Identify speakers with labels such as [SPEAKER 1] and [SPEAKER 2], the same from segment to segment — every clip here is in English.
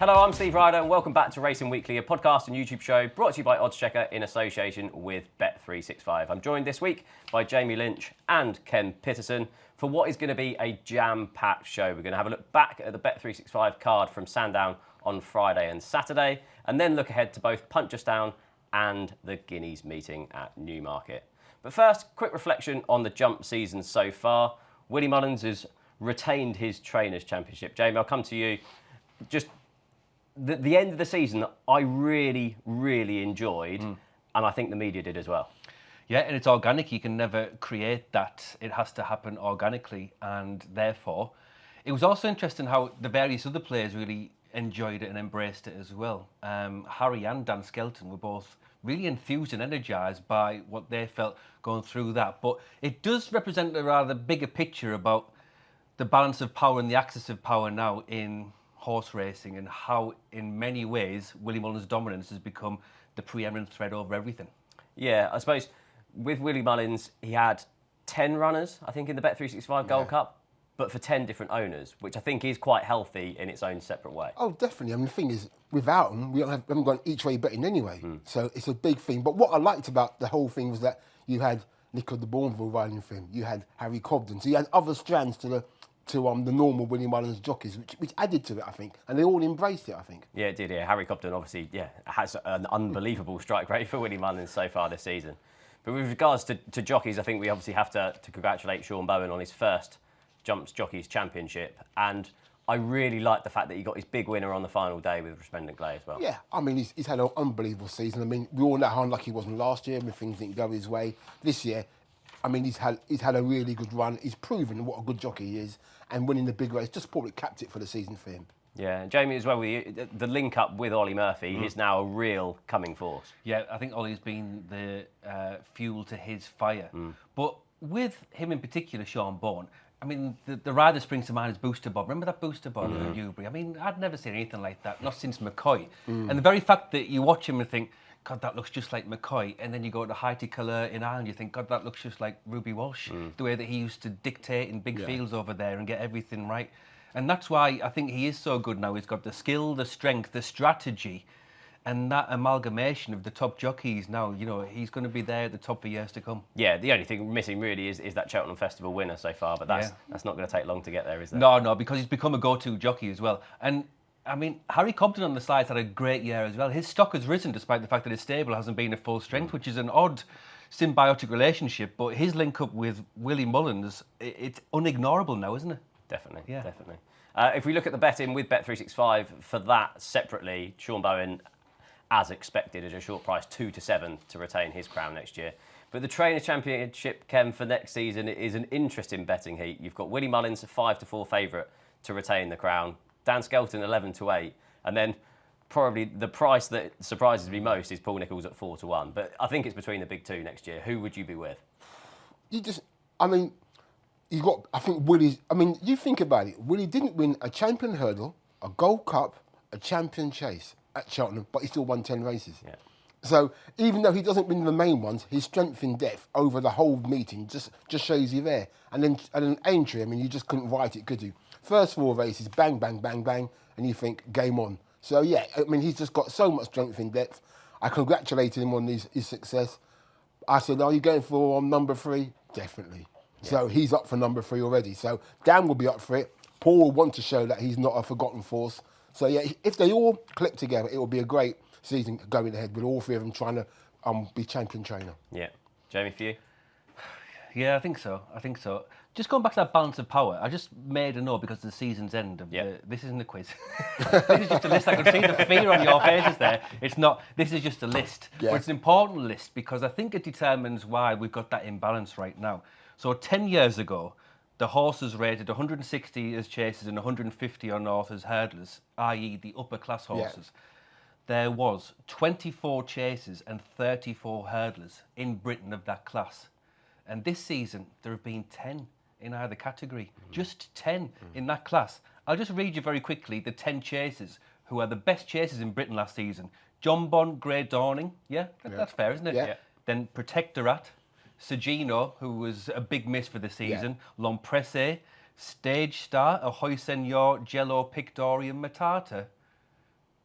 [SPEAKER 1] Hello, I'm Steve Ryder and welcome back to Racing Weekly, a podcast and YouTube show brought to you by oddschecker in association with Bet365. I'm joined this week by Jamie Lynch and Ken Pitterson for what is going to be a jam-packed show. We're going to have a look back at the Bet365 card from Sandown on Friday and Saturday, and then look ahead to both Punchestown and the Guineas meeting at Newmarket. But first, quick reflection on the jump season so far. Willie Mullins has retained his Trainers' Championship. Jamie, I'll come to you. Just the end of the season, I really, really enjoyed, and I think the media did as well.
[SPEAKER 2] Yeah, and it's organic. You can never create that. It has to happen organically, and therefore, it was also interesting how the various other players really enjoyed it and embraced it as well. Harry and Dan Skelton were both really enthused and energised by what they felt going through that. But it does represent a rather bigger picture about the balance of power and the axis of power now in horse racing, and how in many ways Willie Mullins' dominance has become the preeminent thread over everything.
[SPEAKER 1] Yeah, I suppose with Willie Mullins, he had 10 runners, I think, in the Bet365 Gold Cup, but for 10 different owners, which I think is quite healthy in its own separate way.
[SPEAKER 3] Oh, definitely. I mean, the thing is, without them, we haven't gone each way betting anyway. So it's a big thing. But what I liked about the whole thing was that you had Nico de Bourneville riding for him. You had Harry Cobden. So you had other strands to the normal Willie Mullins jockeys, which added to it, I think. And they all embraced it, I think.
[SPEAKER 1] Yeah, it did, yeah. Harry Cobden, obviously, has an unbelievable strike rate for Willie Mullins so far this season. But with regards to jockeys, I think we obviously have to congratulate Shawn Bowen on his first Jumps Jockeys Championship. And I really like the fact that he got his big winner on the final day with Resplendent Grey as well.
[SPEAKER 3] Yeah, I mean, he's had an unbelievable season. I mean, we all know how unlucky he was last year when things didn't go his way. This year, I mean, he's had a really good run. He's proven what a good jockey he is, and winning the big race just probably capped it for the season for him.
[SPEAKER 1] Yeah, and Jamie as well, the link up with Ollie Murphy is now a real coming force.
[SPEAKER 2] Yeah, I think Ollie's been the fuel to his fire. But with him in particular, Shawn Bowen, I mean, the rider springs to mind is Booster Bob. Remember that Booster Bob at Newbury? I mean, I'd never seen anything like that, not since McCoy. And the very fact that you watch him and think, God, that looks just like McCoy. And then you go to Haiti Colour in Ireland, you think, God, that looks just like Ruby Walsh. The way that he used to dictate in big fields over there and get everything right. And that's why I think he is so good now. He's got the skill, the strength, the strategy, and that amalgamation of the top jockeys now. You know, he's going to be there at the top for years to come. Yeah,
[SPEAKER 1] the only thing missing really is that Cheltenham Festival winner so far, but that's not going to take long to get there, is it?
[SPEAKER 2] No, because he's become a go-to jockey as well. And I mean, Harry Cobden on the slides had a great year as well. His stock has risen despite the fact that his stable hasn't been at full strength, which is an odd symbiotic relationship. But his link up with Willie Mullins, it's unignorable now, isn't it?
[SPEAKER 1] Definitely, definitely. If we look at the betting with Bet365 for that separately, Shawn Bowen, as expected, at a short price 2-7 to retain his crown next year. But the Trainers' Championship, Ken, for next season is an interesting betting heat. You've got Willie Mullins, a 5-4 favourite to retain the crown. Dan Skelton, 11-8. And then probably the price that surprises me most is Paul Nicholls at 4-1. But I think it's between the big two next year. Who would you be with?
[SPEAKER 3] You think about it. Willie didn't win a champion hurdle, a Gold Cup, a champion chase at Cheltenham, but he still won 10 races. Yeah. So even though he doesn't win the main ones, his strength in depth over the whole meeting just shows you there. And then Aintree, I mean, you just couldn't write it, could you? First 4 races, bang, bang, bang, bang, and you think, game on. So, yeah, I mean, he's just got so much strength in depth. I congratulated him on his success. I said, are you going for number 3? Definitely. Yeah. So he's up for number 3 already. So Dan will be up for it. Paul will want to show that he's not a forgotten force. So, yeah, if they all click together, it will be a great season going ahead with all 3 of them trying to be champion trainer.
[SPEAKER 1] Yeah. Jamie, for you?
[SPEAKER 2] Yeah, I think so. Just going back to that balance of power, I just made a note because of the season's end. This isn't a quiz. This is just a list. I could see the fear on your faces there. It's not. This is just a list. Yeah. But it's an important list because I think it determines why we've got that imbalance right now. So 10 years ago, the horses rated 160 as chasers and 150 on north as hurdlers, i.e. the upper class horses. Yeah. There was 24 chasers and 34 hurdlers in Britain of that class. And this season, there have been 10 in either category. Just 10 in that class. I'll just read you very quickly the 10 chasers who are the best chasers in Britain last season. John Bond, Grey Dawning. That's fair, isn't it?
[SPEAKER 3] Yeah.
[SPEAKER 2] Then Protectorat, Sagino, who was a big miss for the season. L'Empresse, Stage Star, Ahoy Senor, Jello, Pictorium, Matata.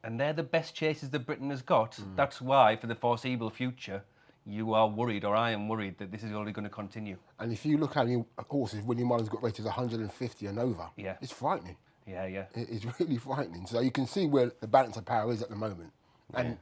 [SPEAKER 2] and they're the best chasers that Britain has got. That's why, for the foreseeable future, you are worried, or I am worried, that this is only going to continue.
[SPEAKER 3] And if you look how many horses Willie Mullins got rated 150 and over, it's frightening.
[SPEAKER 2] Yeah.
[SPEAKER 3] It's really frightening. So you can see where the balance of power is at the moment. And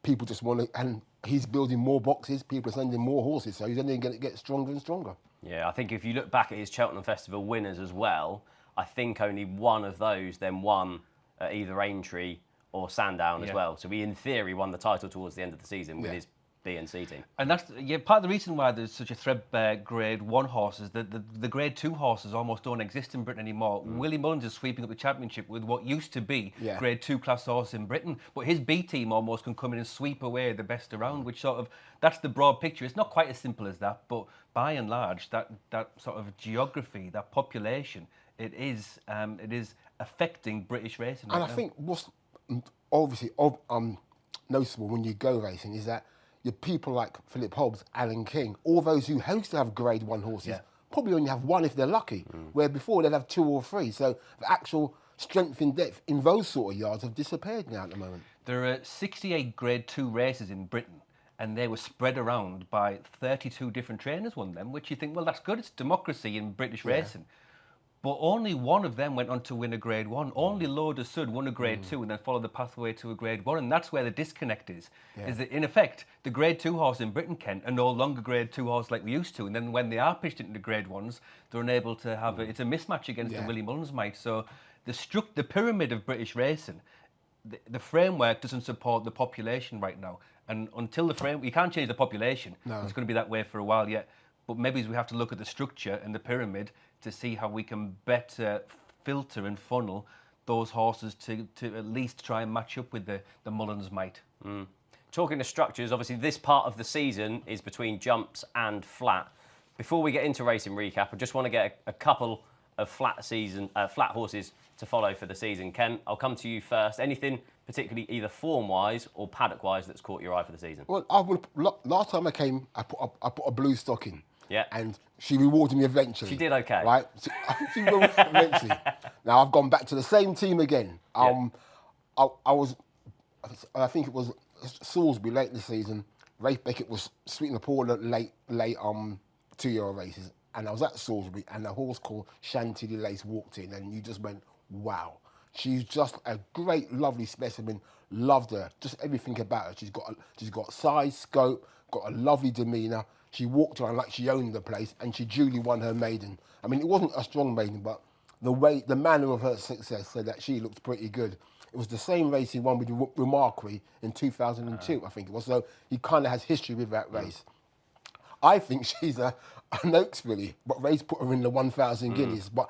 [SPEAKER 3] people just want to, and he's building more boxes, people are sending more horses, so he's only going to get stronger and stronger.
[SPEAKER 1] Yeah, I think if you look back at his Cheltenham Festival winners as well, I think only one of those then won at either Aintree or Sandown as well. So he, in theory, won the title towards the end of the season with his B and C team.
[SPEAKER 2] And that's part of the reason why there's such a threadbare Grade 1 horses. The Grade 2 horses almost don't exist in Britain anymore. Willie Mullins is sweeping up the championship with what used to be Grade 2 class horse in Britain, but his B team almost can come in and sweep away the best around, which sort of, that's the broad picture. It's not quite as simple as that, but by and large, that sort of geography, that population, it is affecting British racing right
[SPEAKER 3] now. And I think what's obviously noticeable when you go racing is that your people like Philip Hobbs, Alan King, all those who used to have Grade 1 horses, probably only have one if they're lucky, where before they'd have 2 or 3. So the actual strength in depth in those sort of yards have disappeared now at the moment.
[SPEAKER 2] There are 68 Grade 2 races in Britain, and they were spread around by 32 different trainers won them, which you think, well, that's good, it's democracy in British racing. But only one of them went on to win a Grade 1. Only Lourdes Sud won a Grade 2 and then followed the pathway to a Grade 1. And that's where the disconnect is that, in effect, the Grade 2 horse in Britain, Ken, are no longer Grade 2 horse like we used to. And then when they are pitched into Grade 1s, they're unable to have it's a mismatch against the Willie Mullins might. So the pyramid of British racing, the framework doesn't support the population right now. And until the framework, you can't change the population. It's going to be that way for a while yet. But maybe we have to look at the structure and the pyramid to see how we can better filter and funnel those horses to at least try and match up with the Mullins might.
[SPEAKER 1] Talking to structures, obviously this part of the season is between jumps and flat. Before we get into racing recap, I just want to get a couple of flat horses to follow for the season. Ken, I'll come to you first. Anything particularly either form-wise or paddock-wise that's caught your eye for the season?
[SPEAKER 3] Well, last time I came, I put a blue stock in.
[SPEAKER 1] Yeah.
[SPEAKER 3] And she rewarded me eventually.
[SPEAKER 1] She did okay.
[SPEAKER 3] Right? She rewarded me eventually. Now I've gone back to the same team again. I think it was Salisbury late in the season. Rafe Beckett was sweeping the pool at late 2-year-old races. And I was at Salisbury and a horse called Chantilly Lace walked in and you just went, wow. She's just a great, lovely specimen. Loved her. Just everything about her. She's got size, scope, got a lovely demeanour. She walked around like she owned the place and she duly won her maiden. I mean, it wasn't a strong maiden, but the manner of her success said that she looked pretty good. It was the same race he won with Remarquis in 2002, I think it was. So he kind of has history with that race. I think she's an Oaks filly, but Ray's put her in the 1,000 guineas. But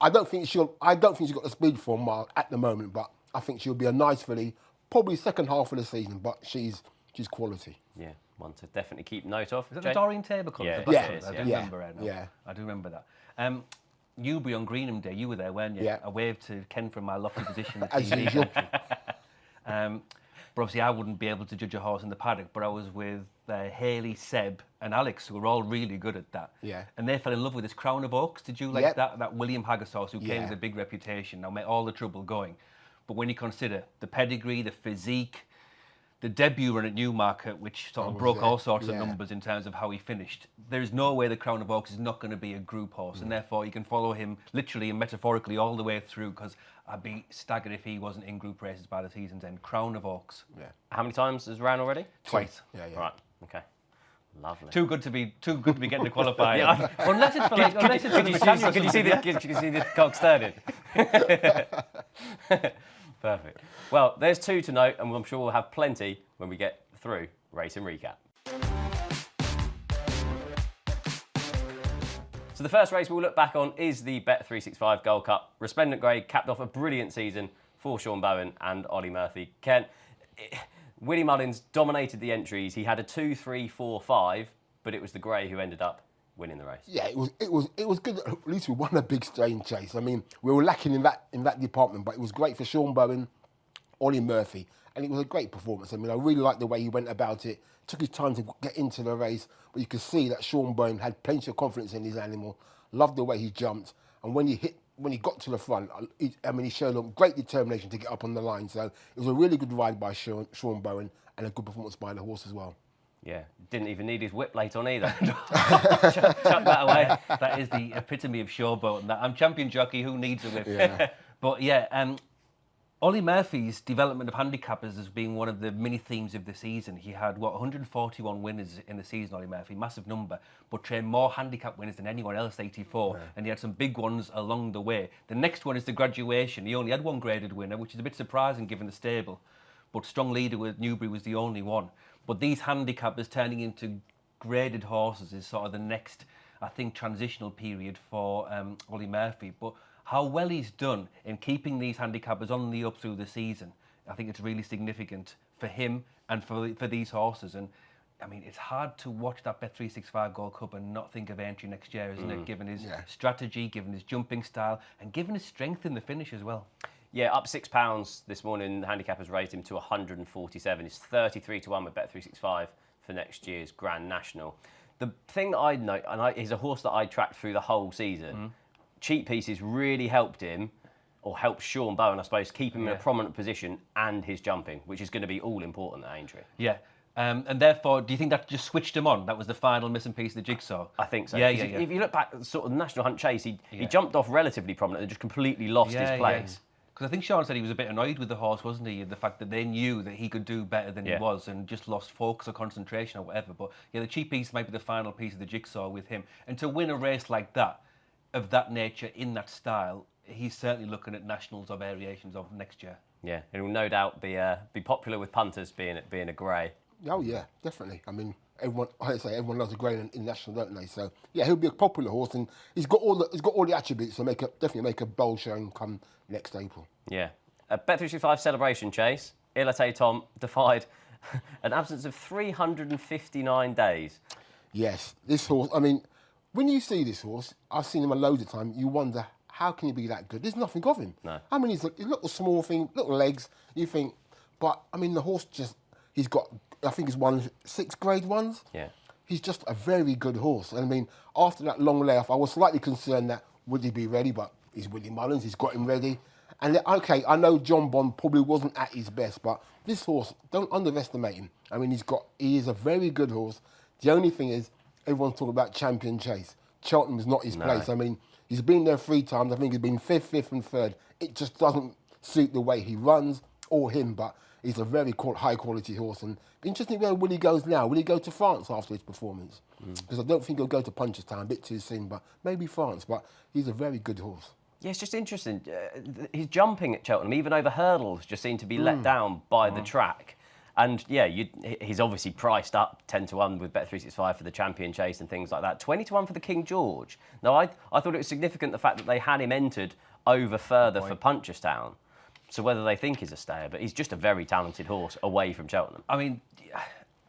[SPEAKER 3] I don't think she's got the speed for Mark at the moment. But I think she'll be a nice filly, probably second half of the season. But she's quality.
[SPEAKER 1] Yeah, one to definitely keep note of.
[SPEAKER 2] Is that the Doreen Tabor colours?
[SPEAKER 1] Yeah,
[SPEAKER 2] I do remember it.
[SPEAKER 3] Yeah,
[SPEAKER 2] I do remember that. Newbury on Greenham Day, you were there, weren't you?
[SPEAKER 3] Yeah.
[SPEAKER 2] I waved to Ken from my lofty position.
[SPEAKER 3] As usual.
[SPEAKER 2] But obviously I wouldn't be able to judge a horse in the paddock, but I was with Hayley, Seb and Alex, who were all really good at that.
[SPEAKER 3] Yeah.
[SPEAKER 2] And they fell in love with this Crown of Oaks. Did you like that William Haggis horse who came with a big reputation, now made all the trouble going. But when you consider the pedigree, the physique, the debut run at Newmarket, which sort of broke all sorts of numbers in terms of how he finished, there is no way the Crown of Oaks is not going to be a group horse, and therefore you can follow him literally and metaphorically all the way through, because I'd be staggered if he wasn't in group races by the season's end. Crown of Oaks.
[SPEAKER 3] Yeah.
[SPEAKER 1] How many times has ran already?
[SPEAKER 2] Twice.
[SPEAKER 3] Yeah.
[SPEAKER 1] Right. Okay. Lovely.
[SPEAKER 2] Too good to be getting to qualify. Unless it's for like,
[SPEAKER 1] Can you see the cogs turning? Perfect. Well, there's two to note, and I'm sure we'll have plenty when we get through Race and Recap. So the first race we'll look back on is the Bet365 Gold Cup. Resplendent Grey capped off a brilliant season for Shawn Bowen and Ollie Murphy. Ken, Willie Mullins dominated the entries. He had a 2, 3, 4, 5, but it was the Grey who ended up winning the race.
[SPEAKER 3] Yeah, it was good. At least we won a big strain chase. I mean, we were lacking in that department, but it was great for Shawn Bowen, Ollie Murphy, and it was a great performance. I mean, I really liked the way he went about it. Took his time to get into the race, but you could see that Shawn Bowen had plenty of confidence in his animal. Loved the way he jumped, and when he hit when he got to the front, he showed great determination to get up on the line. So it was a really good ride by Shawn Bowen and a good performance by the horse as well.
[SPEAKER 1] Yeah, didn't even need his whip plate on either.
[SPEAKER 2] Chuck that away. That is the epitome of Shawn Bowen. I'm champion jockey, who needs a whip?
[SPEAKER 3] Yeah.
[SPEAKER 2] But yeah, Ollie Murphy's development of handicappers has been one of the mini themes of the season. He had, 141 winners in the season, Ollie Murphy, massive number, but trained more handicap winners than anyone else, 84, and he had some big ones along the way. The next one is the graduation. He only had one graded winner, which is a bit surprising given the stable, but Strong Leader with Newbury was the only one. But these handicappers turning into graded horses is sort of the next, I think, transitional period for Ollie Murphy. But how well he's done in keeping these handicappers on the up through the season, I think it's really significant for him and for these horses. And I mean, it's hard to watch that Bet365 Gold Cup and not think of entry next year, isn't it? Given his strategy, given his jumping style, and given his strength in the finish as well.
[SPEAKER 1] Yeah, up £6 this morning. The handicappers raised him to 147. It's 33 to 1 with Bet365 for next year's Grand National. The thing that I note, and he's a horse that I tracked through the whole season. Cheap pieces really helped him, or helped Shawn Bowen, I suppose, keep him in a prominent position and his jumping, which is going to be all important at Aintree.
[SPEAKER 2] Yeah. And therefore, do you think that just switched him on? That was the final missing piece of the jigsaw?
[SPEAKER 1] I think so.
[SPEAKER 2] Yeah.
[SPEAKER 1] If you look back at sort of the National Hunt Chase, he jumped off relatively prominent and just completely lost his place.
[SPEAKER 2] Because I think Shawn said he was a bit annoyed with the horse, wasn't he? The fact that they knew that he could do better than he was and just lost focus or concentration or whatever. But yeah, the cheap piece might be the final piece of the jigsaw with him. And to win a race like that, of that nature, in that style, he's certainly looking at nationals or variations of next year. Yeah,
[SPEAKER 1] it will no doubt be popular with punters being a grey.
[SPEAKER 3] Oh yeah, definitely. I mean, everyone loves a grey in national, don't they? So yeah, he'll be a popular horse, and he's got all the attributes to definitely make a bold showing come next April.
[SPEAKER 1] Yeah, a Bet365 celebration chase. Ilate Tom defied an absence of 359 days.
[SPEAKER 3] Yes, this horse. I mean, when you see this horse, I've seen him a load of times. You wonder, how can he be that good? There's nothing of him.
[SPEAKER 1] No.
[SPEAKER 3] I mean, he's a little small thing, little legs. You think, but I mean, the horse he's got. I think he's won 6 Grade 1s.
[SPEAKER 1] Yeah.
[SPEAKER 3] He's just a very good horse. And I mean, after that long layoff, I was slightly concerned that would he be ready, but he's Willie Mullins, he's got him ready. And okay, I know John Bond probably wasn't at his best, but this horse, don't underestimate him. I mean, he is a very good horse. The only thing is, everyone's talking about Champion Chase. Cheltenham is not his place. I mean, he's been there 3 times. I think he's been 5th, 5th and 3rd. It just doesn't suit the way he runs or him, but he's a very high quality horse. And interesting where Willie goes now. Will he go to France after his performance? Because I don't think he'll go to Punchestown, a bit too soon, but maybe France. But he's a very good horse.
[SPEAKER 1] Yeah, it's just interesting. His jumping at Cheltenham, even over hurdles, just seemed to be let down by the track. And yeah, he's obviously priced up 10 to 1 with Bet365 for the Champion Chase and things like that. 20 to 1 for the King George. Now, I thought it was significant the fact that they had him entered over further for Punchestown. So whether they think he's a stayer, but he's just a very talented horse away from Cheltenham.
[SPEAKER 2] I mean,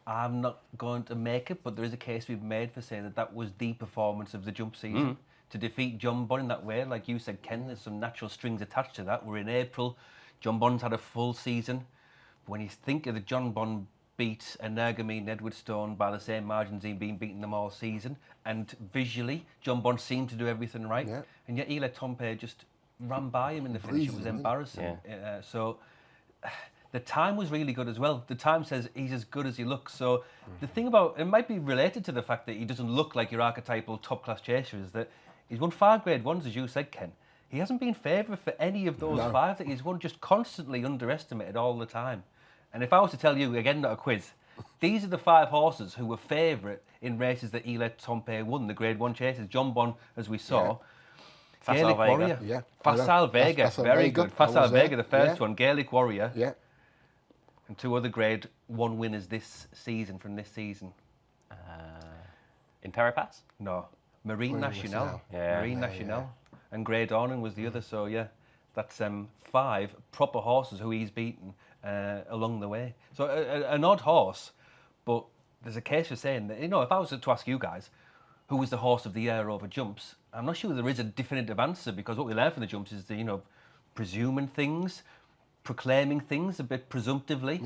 [SPEAKER 2] I'm not going to make it, but there is a case we've made for saying that was the performance of the jump season. To defeat John Bond in that way, like you said, Ken, there's some natural strings attached to that. We're in April. John Bond's had a full season. When you think of the John Bond beat Energamy and Edwardstone by the same margins he'd been beating them all season, and visually, John Bond seemed to do everything right, and yet Ile Tompe just ran by him in the finish. It was embarrassing. So the time was really good as well. The time says he's as good as he looks. So the thing about it might be related to the fact that he doesn't look like your archetypal top-class chaser is that he's won 5 Grade 1s, as you said, Ken. He hasn't been favoured for any of those 5 that he's won, just constantly underestimated all the time. And if I was to tell you, again, not a quiz, these are the 5 horses who were favourite in races that Ile Tompe won, the Grade 1 chases. John Bond, as we saw. Gaelic Warrior. Facile Vega, very good. Facile Vega, the first one. Gaelic Warrior. And 2 other Grade 1 winners this season, from this season.
[SPEAKER 1] Imperipass?
[SPEAKER 2] No. Marine Nationale. Marine Nationale. And Grey Dawning was the other. So, yeah, that's 5 proper horses who he's beaten along the way. So, an odd horse, but there's a case for saying that, if I was to ask you guys, who was the horse of the year over jumps, I'm not sure there is a definitive answer, because what we learn from the jumps is the, presuming things, proclaiming things a bit presumptively.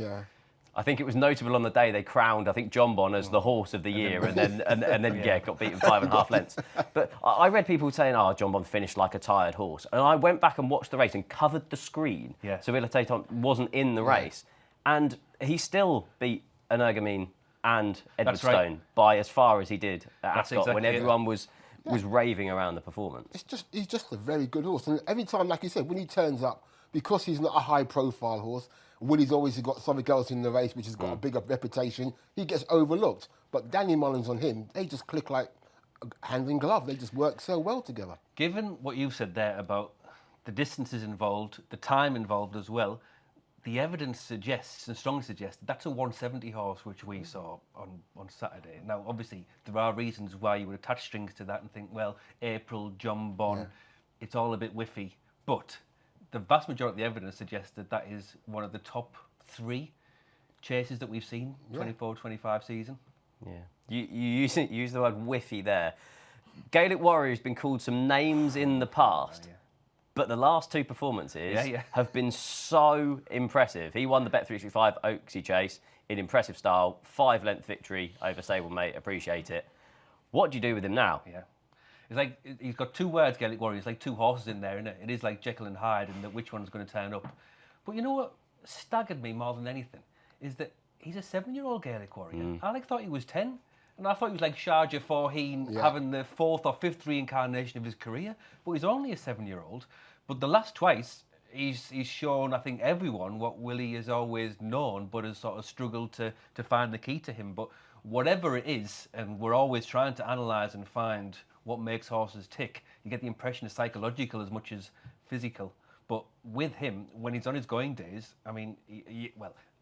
[SPEAKER 1] I think it was notable on the day they crowned, I think, John Bon as the horse of the year, and then got beaten 5.5 lengths. But I read people saying, "Oh, John Bon finished like a tired horse," and I went back and watched the race and covered the screen, so Ilitaton wasn't in the race, and he still beat Energumene and Edwardstone by as far as he did at Ascot when everyone was raving around the performance.
[SPEAKER 3] He's just a very good horse, and every time, like you said, when he turns up, because he's not a high-profile horse. Willie's always got something else in the race which has got a bigger reputation. He gets overlooked. But Danny Mullins on him, they just click like hand in glove. They just work so well together.
[SPEAKER 2] Given what you've said there about the distances involved, the time involved as well, the evidence suggests, and strongly suggests, that's a 170 horse which we saw on Saturday. Now, obviously, there are reasons why you would attach strings to that and think, well, April, John Bon, it's all a bit whiffy. But the vast majority of the evidence suggests that is one of the top 3 chases that we've seen 24-25 season.
[SPEAKER 1] Yeah, you use the word whiffy there. Gaelic Warrior has been called some names in the past, but the last 2 performances have been so impressive. He won the Bet365 Oaksy Chase in impressive style, 5-length victory over stablemate. Appreciate it. What do you do with him now?
[SPEAKER 2] Yeah. It's like, he's got 2 words, Gaelic Warrior. It's like 2 horses in there, isn't it? It is like Jekyll and Hyde, and which one's going to turn up. But you know what staggered me more than anything is that he's a 7-year-old Gaelic Warrior. I thought he was 10, and I thought he was like Sharjah Forheen, having the 4th or 5th reincarnation of his career. But he's only a 7-year-old. But the last twice, he's shown, I think, everyone what Willie has always known, but has sort of struggled to find the key to him. But whatever it is, and we're always trying to analyse and find what makes horses tick, you get the impression it's psychological as much as physical. But with him, when he's on his going days, I mean,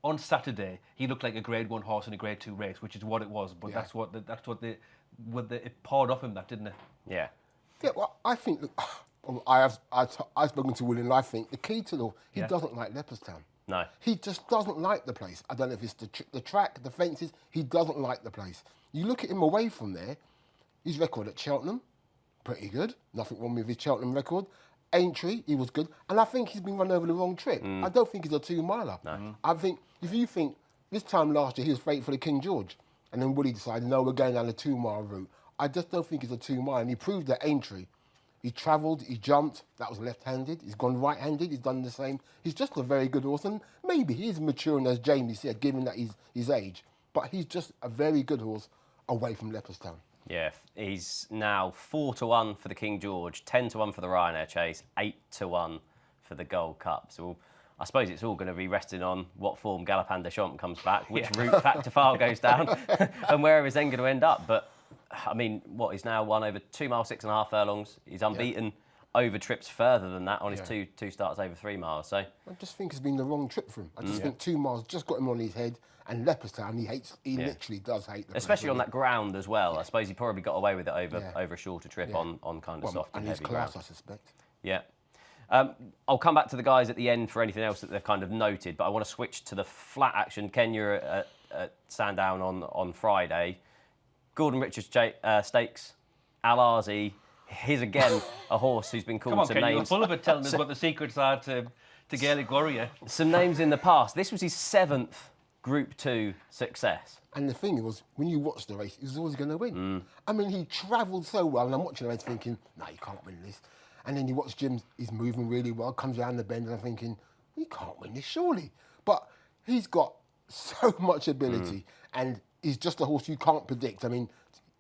[SPEAKER 2] on Saturday he looked like a Grade 1 horse in a Grade 2 race, which is what it was. But that's what it poured off him, that, didn't it?
[SPEAKER 3] Yeah. Yeah. Well, I think I've spoken to Willie, and I think the key to he doesn't like Leopardstown.
[SPEAKER 1] No.
[SPEAKER 3] He just doesn't like the place. I don't know if it's the track, the fences. He doesn't like the place. You look at him away from there. His record at Cheltenham, pretty good. Nothing wrong with his Cheltenham record. Aintree, he was good. And I think he's been run over the wrong trip. I don't think he's a 2-miler. No. I think, if you think, this time last year he was fated for the King George, and then Willie decided, no, we're going down the 2-mile route. I just don't think he's a 2-mile. And he proved at Aintree. He travelled, he jumped, that was left-handed. He's gone right-handed, he's done the same. He's just a very good horse. And maybe he's maturing, as Jamie said, given that his age. But he's just a very good horse away from Leopardstown.
[SPEAKER 1] Yeah, he's now 4-1 for the King George, 10-1 for the Ryanair Chase, 8-1 for the Gold Cup. So I suppose it's all going to be resting on what form Galopin Des Champs comes back, which route Factor File goes down, and where he's then going to end up. But I mean, he's now won over 2 miles, 6.5 furlongs. He's unbeaten over trips further than that on his two starts over 3 miles. So I
[SPEAKER 3] just think it's been the wrong trip for him. I just think 2 miles just got him on his head. And Leopardstown, he literally does hate the
[SPEAKER 1] especially on that ground as well. I suppose he probably got away with it over a shorter trip on kind of soft and heavy
[SPEAKER 3] class,
[SPEAKER 1] ground.
[SPEAKER 3] I suspect.
[SPEAKER 1] Yeah. I'll come back to the guys at the end for anything else that they've kind of noted, but I want to switch to the flat action. Ken, you're at Sandown on Friday. Gordon Richards Stakes, Al-Azi. Here's again a horse who's been called some
[SPEAKER 2] Ken,
[SPEAKER 1] names.
[SPEAKER 2] You're full of it, telling us what the secrets are to Gaelic Warrior.
[SPEAKER 1] Some names in the past. This was his 7th Group 2 success.
[SPEAKER 3] And the thing was, when you watch the race, he was always going to win. I mean, he travelled so well, and I'm watching the race thinking, no, you can't win this. And then you watch Jim, he's moving really well, comes around the bend, and I'm thinking, he can't win this, surely. But he's got so much ability, and he's just a horse you can't predict. I mean,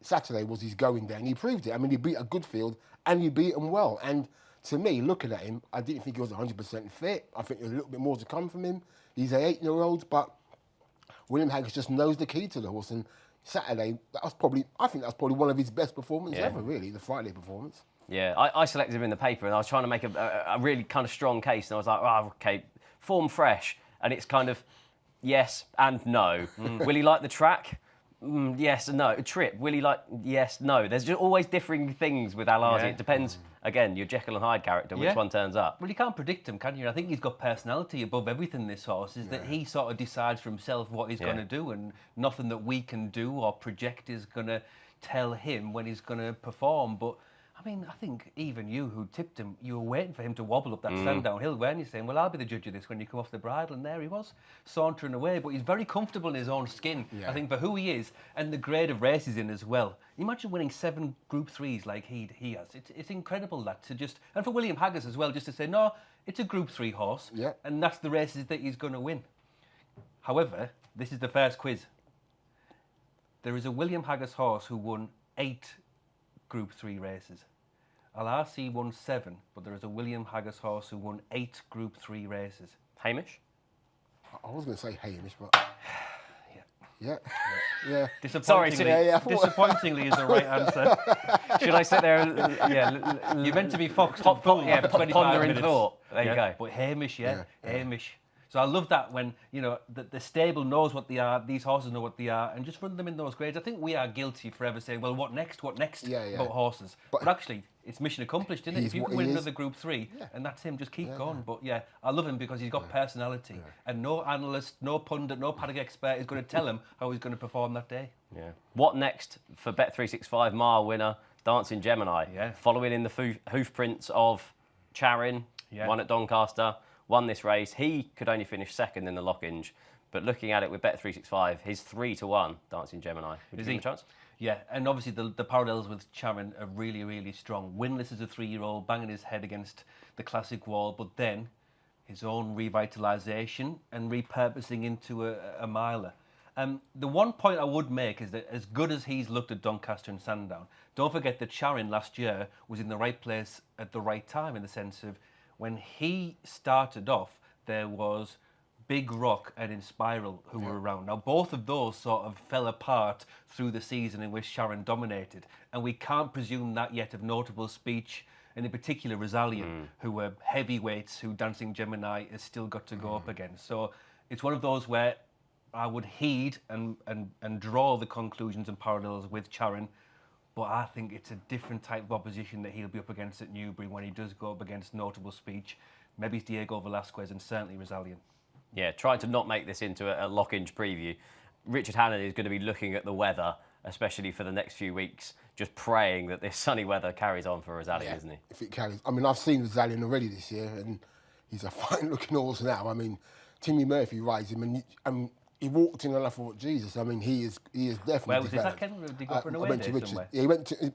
[SPEAKER 3] Saturday was his going day, and he proved it. I mean, he beat a good field, and he beat him well. And to me, looking at him, I didn't think he was 100% fit. I think there's a little bit more to come from him. He's an 8-year-old, but William Haggas just knows the key to the horse. And Saturday, I think that's probably one of his best performances ever, really, the Friday performance.
[SPEAKER 1] Yeah, I selected him in the paper, and I was trying to make a really kind of strong case, and I was like, oh, okay, form fresh, and it's kind of yes and no. Will he like the track? Yes and no. Trip, will he like, yes, no. There's just always differing things with Al-Azi. It depends, again, your Jekyll and Hyde character, which one turns up.
[SPEAKER 2] Well, you can't predict him, can you? I think he's got personality above everything, this horse, is that he sort of decides for himself what he's going to do, and nothing that we can do or project is going to tell him when he's going to perform. But I mean, I think even you who tipped him, you were waiting for him to wobble up that stand downhill, weren't you? Saying, well, I'll be the judge of this when you come off the bridle. And there he was, sauntering away. But he's very comfortable in his own skin, I think, for who he is and the grade of race he's in as well. Imagine winning 7 Group 3s like he has. It's incredible that to just... And for William Haggas as well, just to say, no, it's a Group 3 horse.
[SPEAKER 3] Yeah.
[SPEAKER 2] And that's the races that he's going to win. However, this is the first quiz. There is a William Haggas horse who won 8 Group 3 races. LRC won 7, but there is a William Haggas horse who won 8 Group 3 races.
[SPEAKER 1] Hamish?
[SPEAKER 3] I was going to say Hamish, but... Yeah.
[SPEAKER 2] Disappointingly is the right answer.
[SPEAKER 1] Should I sit there and...
[SPEAKER 2] You're meant to be foxed
[SPEAKER 1] pondering thought. There you go.
[SPEAKER 2] But Hamish, Hamish. So I love that when, you know, the stable knows what they are, these horses know what they are, and just run them in those grades. I think we are guilty forever saying, well, what next about horses? But actually, it's mission accomplished, isn't it? If you can win another Group 3, and that's him, just keep going. But I love him because he's got personality. And no analyst, no pundit, no paddock expert is going to tell him how he's going to perform that day.
[SPEAKER 1] Yeah. What next for Bet365 mile winner, Dancing Gemini?
[SPEAKER 2] Yeah.
[SPEAKER 1] Following in the hoof prints of Charin, won at Doncaster, won this race. He could only finish second in the Lockinge, but looking at it with Bet365, he's 3-1, Dancing Gemini. Would you give him a chance?
[SPEAKER 2] Yeah, and obviously the parallels with Charin are really, really strong. Winless as a 3-year-old, banging his head against the classic wall, but then his own revitalisation and repurposing into a miler. The one point I would make is that as good as he's looked at Doncaster and Sandown, don't forget that Charin last year was in the right place at the right time, in the sense of when he started off, there was Big Rock and Inspiral who were around. Now, both of those sort of fell apart through the season in which Charin dominated, and we can't presume that yet of Notable Speech, and in particular Resalian, who were heavyweights who Dancing Gemini has still got to go up against. So it's one of those where I would heed and draw the conclusions and parallels with Charin, but I think it's a different type of opposition that he'll be up against at Newbury when he does go up against Notable Speech. Maybe it's Diego Velasquez and certainly Resalian.
[SPEAKER 1] Yeah, trying to not make this into a Lockinge preview. Richard Hannon is going to be looking at the weather, especially for the next few weeks, just praying that this sunny weather carries on for Resalian, isn't he?
[SPEAKER 3] If it carries. I mean, I've seen Resalian already this year, and he's a fine-looking horse now. I mean, Timmy Murphy rides him, and he walked in and I thought, Jesus, I mean, he is definitely.
[SPEAKER 2] Where was this at, Ken? Did he go for an away day somewhere?
[SPEAKER 3] Yeah,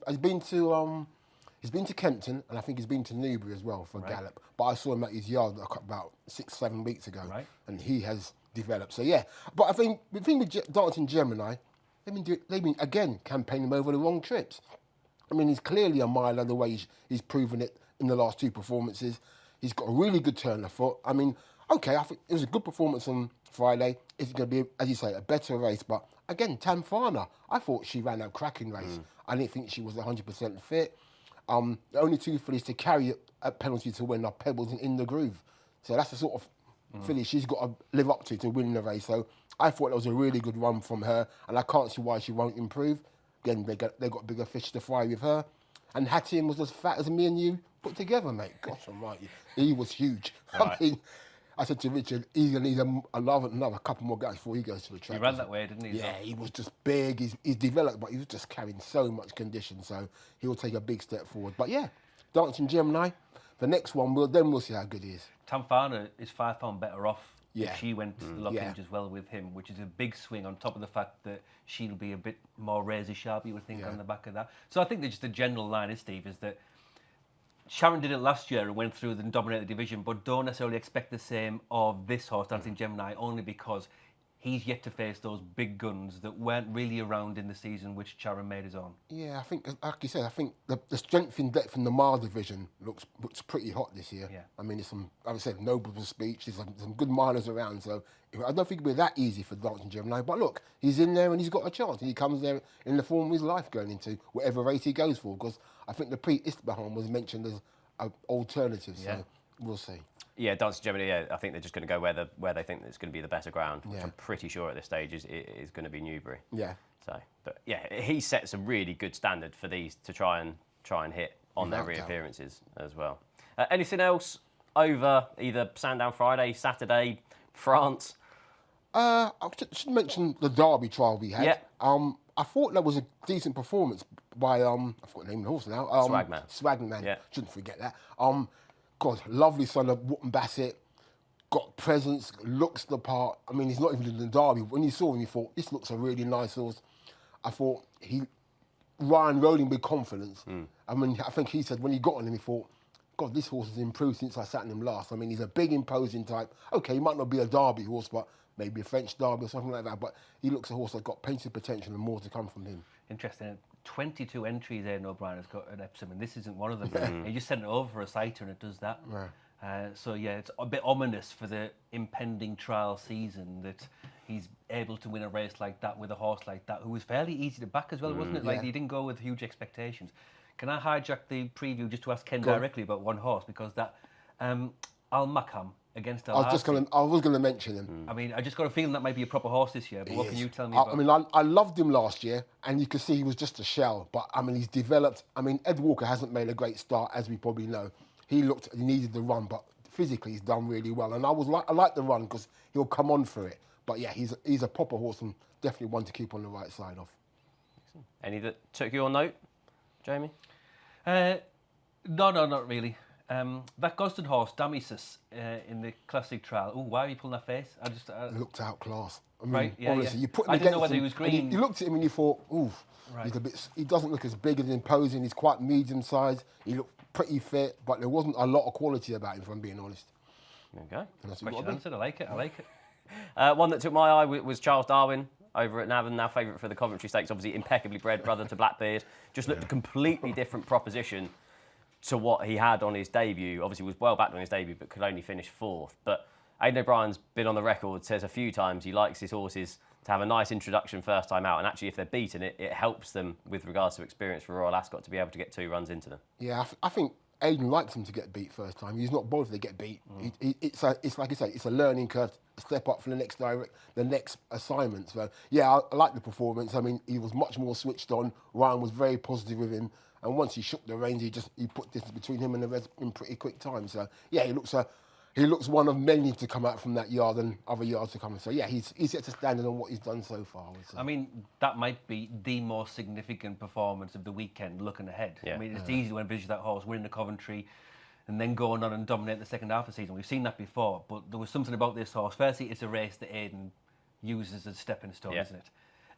[SPEAKER 3] he's been to Kempton, and I think he's been to Newbury as well for Gallop. But I saw him at his yard about 6-7 weeks ago, and he has developed. So yeah, but I think the thing with Dancing Gemini, they've been again campaigning him over the wrong trips. I mean, he's clearly a miler the way he's proven it in the last 2 performances. He's got a really good turn of foot. I mean, okay, I think it was a good performance on Friday. It's going to be, as you say, a better race. But again, Tamfana, I thought she ran a cracking race. I didn't think she was 100% fit. The only 2 fillies to carry a penalty to win are Pebbles and In the Groove. So that's the sort of filly she's got to live up to win the race. So I thought that was a really good run from her, and I can't see why she won't improve. Again, they got bigger fish to fry with her. And Hattie was as fat as me and you put together, mate. Gosh almighty. He was huge. Right. I mean, I said to Richard, he's going to need another couple more guys before he goes to the track.
[SPEAKER 2] He ran that way, didn't he?
[SPEAKER 3] Yeah, he was just big. He's developed, but he was just carrying so much condition. So he'll take a big step forward. But yeah, Dancing Gemini. The next one, we'll see how good he is.
[SPEAKER 2] Tamfana is £5 better off if she went to the Lockinge as well with him, which is a big swing on top of the fact that she'll be a bit more razor sharp, you would think, on the back of that. So I think that just the general line is, Steve, is that Sharon did it last year and went through and dominated the division, but don't necessarily expect the same of this horse, Dancing Gemini, only because he's yet to face those big guns that weren't really around in the season which Sharon made his own. Yeah,
[SPEAKER 3] I think, like you said, I think the strength in depth in the mile division looks pretty hot this year. Yeah. I mean, there's some, like I said, Notable Speech, there's some good milers around, so I don't think it'll be that easy for Dancing Gemini, but look, he's in there and he's got a chance, and he comes there in the form of his life going into whatever race he goes for, because I think the Pre-Ispahan was mentioned as an alternative, so we'll see.
[SPEAKER 1] Yeah, Dancing Gemini, I think they're just going to go where they think it's going to be the better ground, which I'm pretty sure at this stage is going to be Newbury.
[SPEAKER 3] Yeah.
[SPEAKER 1] So, but yeah, he sets a really good standard for these to try and hit on their reappearances as well. Anything else over either Sandown Friday, Saturday, France?
[SPEAKER 3] I should mention the Derby trial we had.
[SPEAKER 1] Yeah.
[SPEAKER 3] I thought that was a decent performance by I forgot the name of the horse now.
[SPEAKER 1] Swagman.
[SPEAKER 3] Swagman.
[SPEAKER 1] Yeah.
[SPEAKER 3] Shouldn't forget that. God, lovely son of Wotton Bassett. Got presence, looks the part. I mean, he's not even in the Derby. When you saw him, you thought, this looks a really nice horse. I thought Ryan rode him with confidence. I mean, I think he said when he got on him, he thought, God, this horse has improved since I sat in him last. I mean, he's a big, imposing type. Okay, he might not be a Derby horse, but maybe a French Derby or something like that. But he looks a horse that's got plenty of potential and more to come from him.
[SPEAKER 2] Interesting. 22 entries Aidan O'Brien has got at Epsom, and this isn't one of them. He just sent it over for a sighter, and it does that. So yeah, it's a bit ominous for the impending trial season that he's able to win a race like that with a horse like that, who was fairly easy to back as well, wasn't it? Like, he didn't go with huge expectations. Can I hijack the preview just to ask Ken directly about one horse, because that Al Makam against Al
[SPEAKER 3] I was going to mention him.
[SPEAKER 2] I mean, I just got a feeling that might be a proper horse this year. But what can you tell me about?
[SPEAKER 3] I mean, I loved him last year, and you could see he was just a shell. But I mean, he's developed. I mean, Ed Walker hasn't made a great start, as we probably know. He needed the run, but physically he's done really well. And I like the run because he'll come on for it. But yeah, he's a proper horse and definitely one to keep on the right side of.
[SPEAKER 1] Any that took your note, Jamie?
[SPEAKER 2] No, not really. That Gosden horse, Damisus, in the classic trial. Oh, why are you pulling that face?
[SPEAKER 3] He looked outclassed. I mean,
[SPEAKER 2] right, yeah,
[SPEAKER 3] honestly,
[SPEAKER 2] yeah.
[SPEAKER 3] you put him
[SPEAKER 2] I didn't know
[SPEAKER 3] against
[SPEAKER 2] whether
[SPEAKER 3] him,
[SPEAKER 2] he was green.
[SPEAKER 3] You looked at him and you thought, ooh,
[SPEAKER 2] right.
[SPEAKER 3] he doesn't look as big and imposing. He's quite medium sized. He looked pretty fit, but there wasn't a lot of quality about him, if I'm being honest.
[SPEAKER 1] There you go.
[SPEAKER 2] Question answered. I like it.
[SPEAKER 1] One that took my eye was Charles Darwin over at Navan, now favourite for the Coventry Stakes. Obviously, impeccably bred, brother to Blackbeard. Just looked a completely different proposition to what he had on his debut. Obviously, was well backed on his debut, but could only finish fourth. But Aidan O'Brien's been on the record, says a few times he likes his horses to have a nice introduction first time out. And actually, if they're beaten, it helps them with regards to experience for Royal Ascot to be able to get 2 runs into them. Yeah,
[SPEAKER 3] I think Aidan likes him to get beat first time. He's not bothered if they get beat. It's like you say, it's a learning curve, a step up for the next assignment. So yeah, I like the performance. I mean, he was much more switched on. Ryan was very positive with him, and once he shook the reins, he put distance between him and the rest in pretty quick time. So yeah, he looks one of many to come out from that yard and other yards to come. So yeah, he's yet to stand on what he's done so far.
[SPEAKER 2] I mean, that might be the most significant performance of the weekend looking ahead.
[SPEAKER 1] Yeah.
[SPEAKER 2] I mean, it's easy to envisage that horse winning the Coventry and then going on and dominating the second half of the season. We've seen that before, but there was something about this horse. Firstly, it's a race that Aidan uses as a stepping stone, isn't it?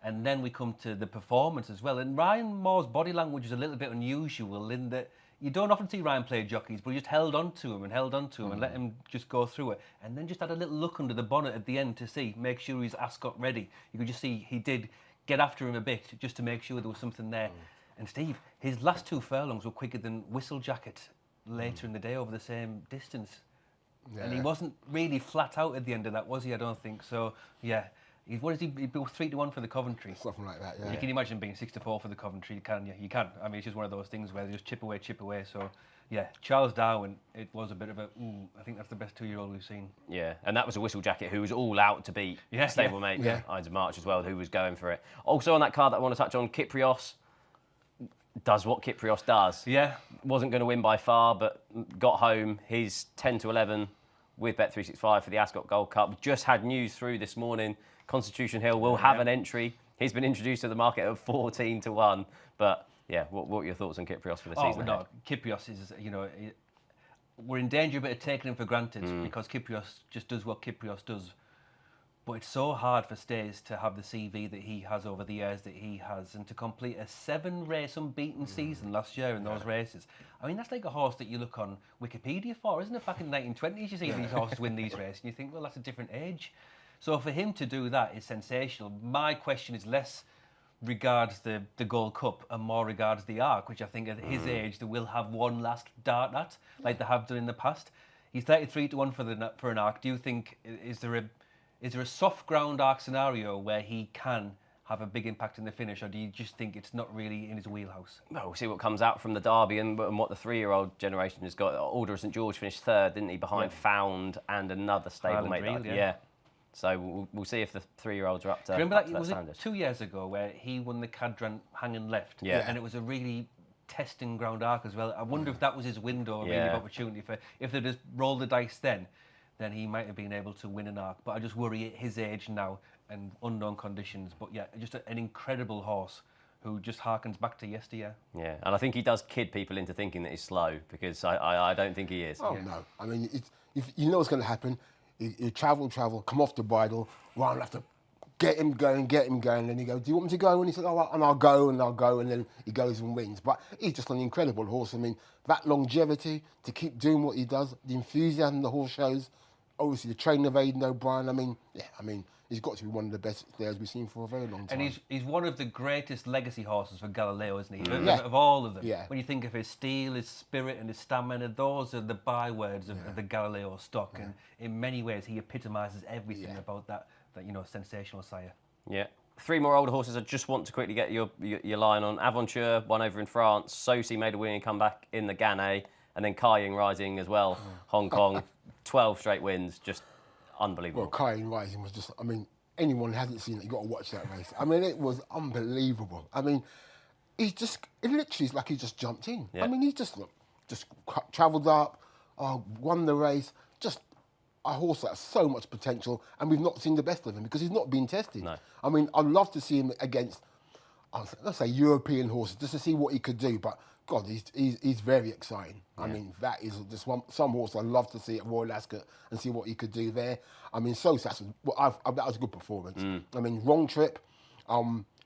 [SPEAKER 2] And then we come to the performance as well. And Ryan Moore's body language is a little bit unusual in that you don't often see Ryan play jockeys, but he just held on to him and let him just go through it. And then just had a little look under the bonnet at the end to make sure he's Ascot ready. You could just see he did get after him a bit just to make sure there was something there. And Steve, his last 2 furlongs were quicker than Whistle Jacket later in the day over the same distance. Yeah. And he wasn't really flat out at the end of that, was he? I don't think so. Yeah. What is he? He'd be 3-1 for the Coventry.
[SPEAKER 3] Something like that, yeah.
[SPEAKER 2] You can imagine being 6-4 for the Coventry, can't you? You can. I mean, it's just one of those things where they just chip away. So, yeah, Charles Darwin, it was a bit of a, I think that's the best 2-year-old we've seen.
[SPEAKER 1] Yeah, and that was a Whistle Jacket who was all out to beat stablemate Ides of March as well, who was going for it. Also on that card that I want to touch on, Kyprios does what Kyprios does.
[SPEAKER 2] Yeah.
[SPEAKER 1] Wasn't going to win by far, but got home. He's 10-11 with Bet365 for the Ascot Gold Cup. Just had news through this morning. Constitution Hill will have an entry. He's been introduced to the market at 14-1. But yeah, what are your thoughts on Kyprios for the season?
[SPEAKER 2] No, Kyprios is, we're in danger a bit of taking him for granted because Kyprios just does what Kyprios does. But it's so hard for Stays to have the CV that he has over the years that he has, and to complete a 7-race unbeaten season last year in those races. I mean, that's like a horse that you look on Wikipedia for, isn't it? Back in the 1920s, you see these horses win these races, and you think, well, that's a different age. So for him to do that is sensational. My question is less regards the Gold Cup and more regards the Arc, which I think at his age they will have one last dart at, like they have done in the past. He's 33-1 for an Arc. Do you think is there a soft ground Arc scenario where he can have a big impact in the finish, or do you just think it's not really in his wheelhouse?
[SPEAKER 1] Well, we'll see what comes out from the Derby and what the 3-year-old generation has got. Order of St George finished 3rd, didn't he, behind Found and another stablemate. Yeah. So we'll see if the 3-year-olds are up to.
[SPEAKER 2] Remember that? Was
[SPEAKER 1] standard.
[SPEAKER 2] It 2 years ago where he won the Cadran hanging left?
[SPEAKER 1] Yeah.
[SPEAKER 2] And it was a really testing ground Arc as well. I wonder if that was his window really of opportunity for. If they just rolled the dice then he might have been able to win an Arc. But I just worry at his age now and unknown conditions. But yeah, just an incredible horse who just harkens back to yesteryear.
[SPEAKER 1] Yeah, and I think he does kid people into thinking that he's slow, because I don't think he is.
[SPEAKER 3] Oh, no. I mean, if you know what's going to happen. You travel, come off the bridle. Well, I'll have to get him going. Then he goes, do you want me to go? And he said, oh, and I'll go. And then he goes and wins. But he's just an incredible horse. I mean, that longevity, to keep doing what he does, the enthusiasm the horse shows, obviously the training of Aidan O'Brien. I mean, he's got to be one of the best players we've seen for a very long time.
[SPEAKER 2] And he's one of the greatest legacy horses for Galileo, isn't he?
[SPEAKER 3] Mm.
[SPEAKER 2] Of all of them.
[SPEAKER 3] Yeah.
[SPEAKER 2] When you think of his steel, his spirit and his stamina, those are the bywords of the Galileo stock. Yeah. And in many ways, he epitomises everything about that sensational sire.
[SPEAKER 1] Yeah. 3 more older horses I just want to quickly get your line on. Aventure won over in France. Sosi made a winning comeback in the Guineas. And then Kaiying Rising as well. Hong Kong, 12 straight wins. Just unbelievable.
[SPEAKER 3] Well, Kaiying Rising was just, anyone who hasn't seen it, you've got to watch that race. It was unbelievable. It literally is like he just jumped in.
[SPEAKER 1] Yeah.
[SPEAKER 3] He just travelled up, won the race, just a horse that has so much potential, and we've not seen the best of him because he's not been tested.
[SPEAKER 1] No.
[SPEAKER 3] I'd love to see him against, let's say, European horses, just to see what he could do, but God, he's very exciting.
[SPEAKER 1] Yeah.
[SPEAKER 3] That is just some horse I'd love to see at Royal Ascot and see what he could do there. Sosas, that was a good performance. Wrong trip,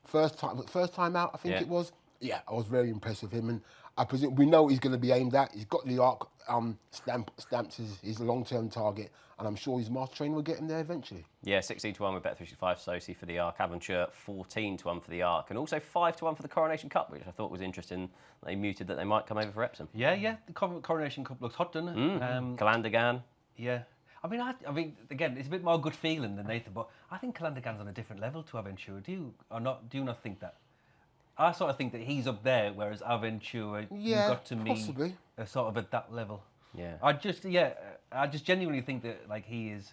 [SPEAKER 3] first time out, I think it was. Yeah, I was very impressed with him, and I presume we know he's going to be aimed at. He's got the arc stamped his long-term target, and I'm sure his master trainer will get him there eventually.
[SPEAKER 1] Yeah, 16-1 with Bet365 Sosi for the Arc, Aventure 14-1 for the Arc, and also 5-1 for the Coronation Cup, which I thought was interesting. They muted that they might come over for Epsom.
[SPEAKER 2] Yeah, the Coronation Cup looks hot, doesn't it?
[SPEAKER 1] Calandagan.
[SPEAKER 2] Yeah. Again, it's a bit more good feeling than Nathan, but I think Calandagan's on a different level to Aventura. Do you not think that? I sort of think that he's up there, whereas Aventura, you've got to me,
[SPEAKER 3] possibly.
[SPEAKER 2] Are sort of at that level.
[SPEAKER 1] Yeah.
[SPEAKER 2] I just genuinely think that he is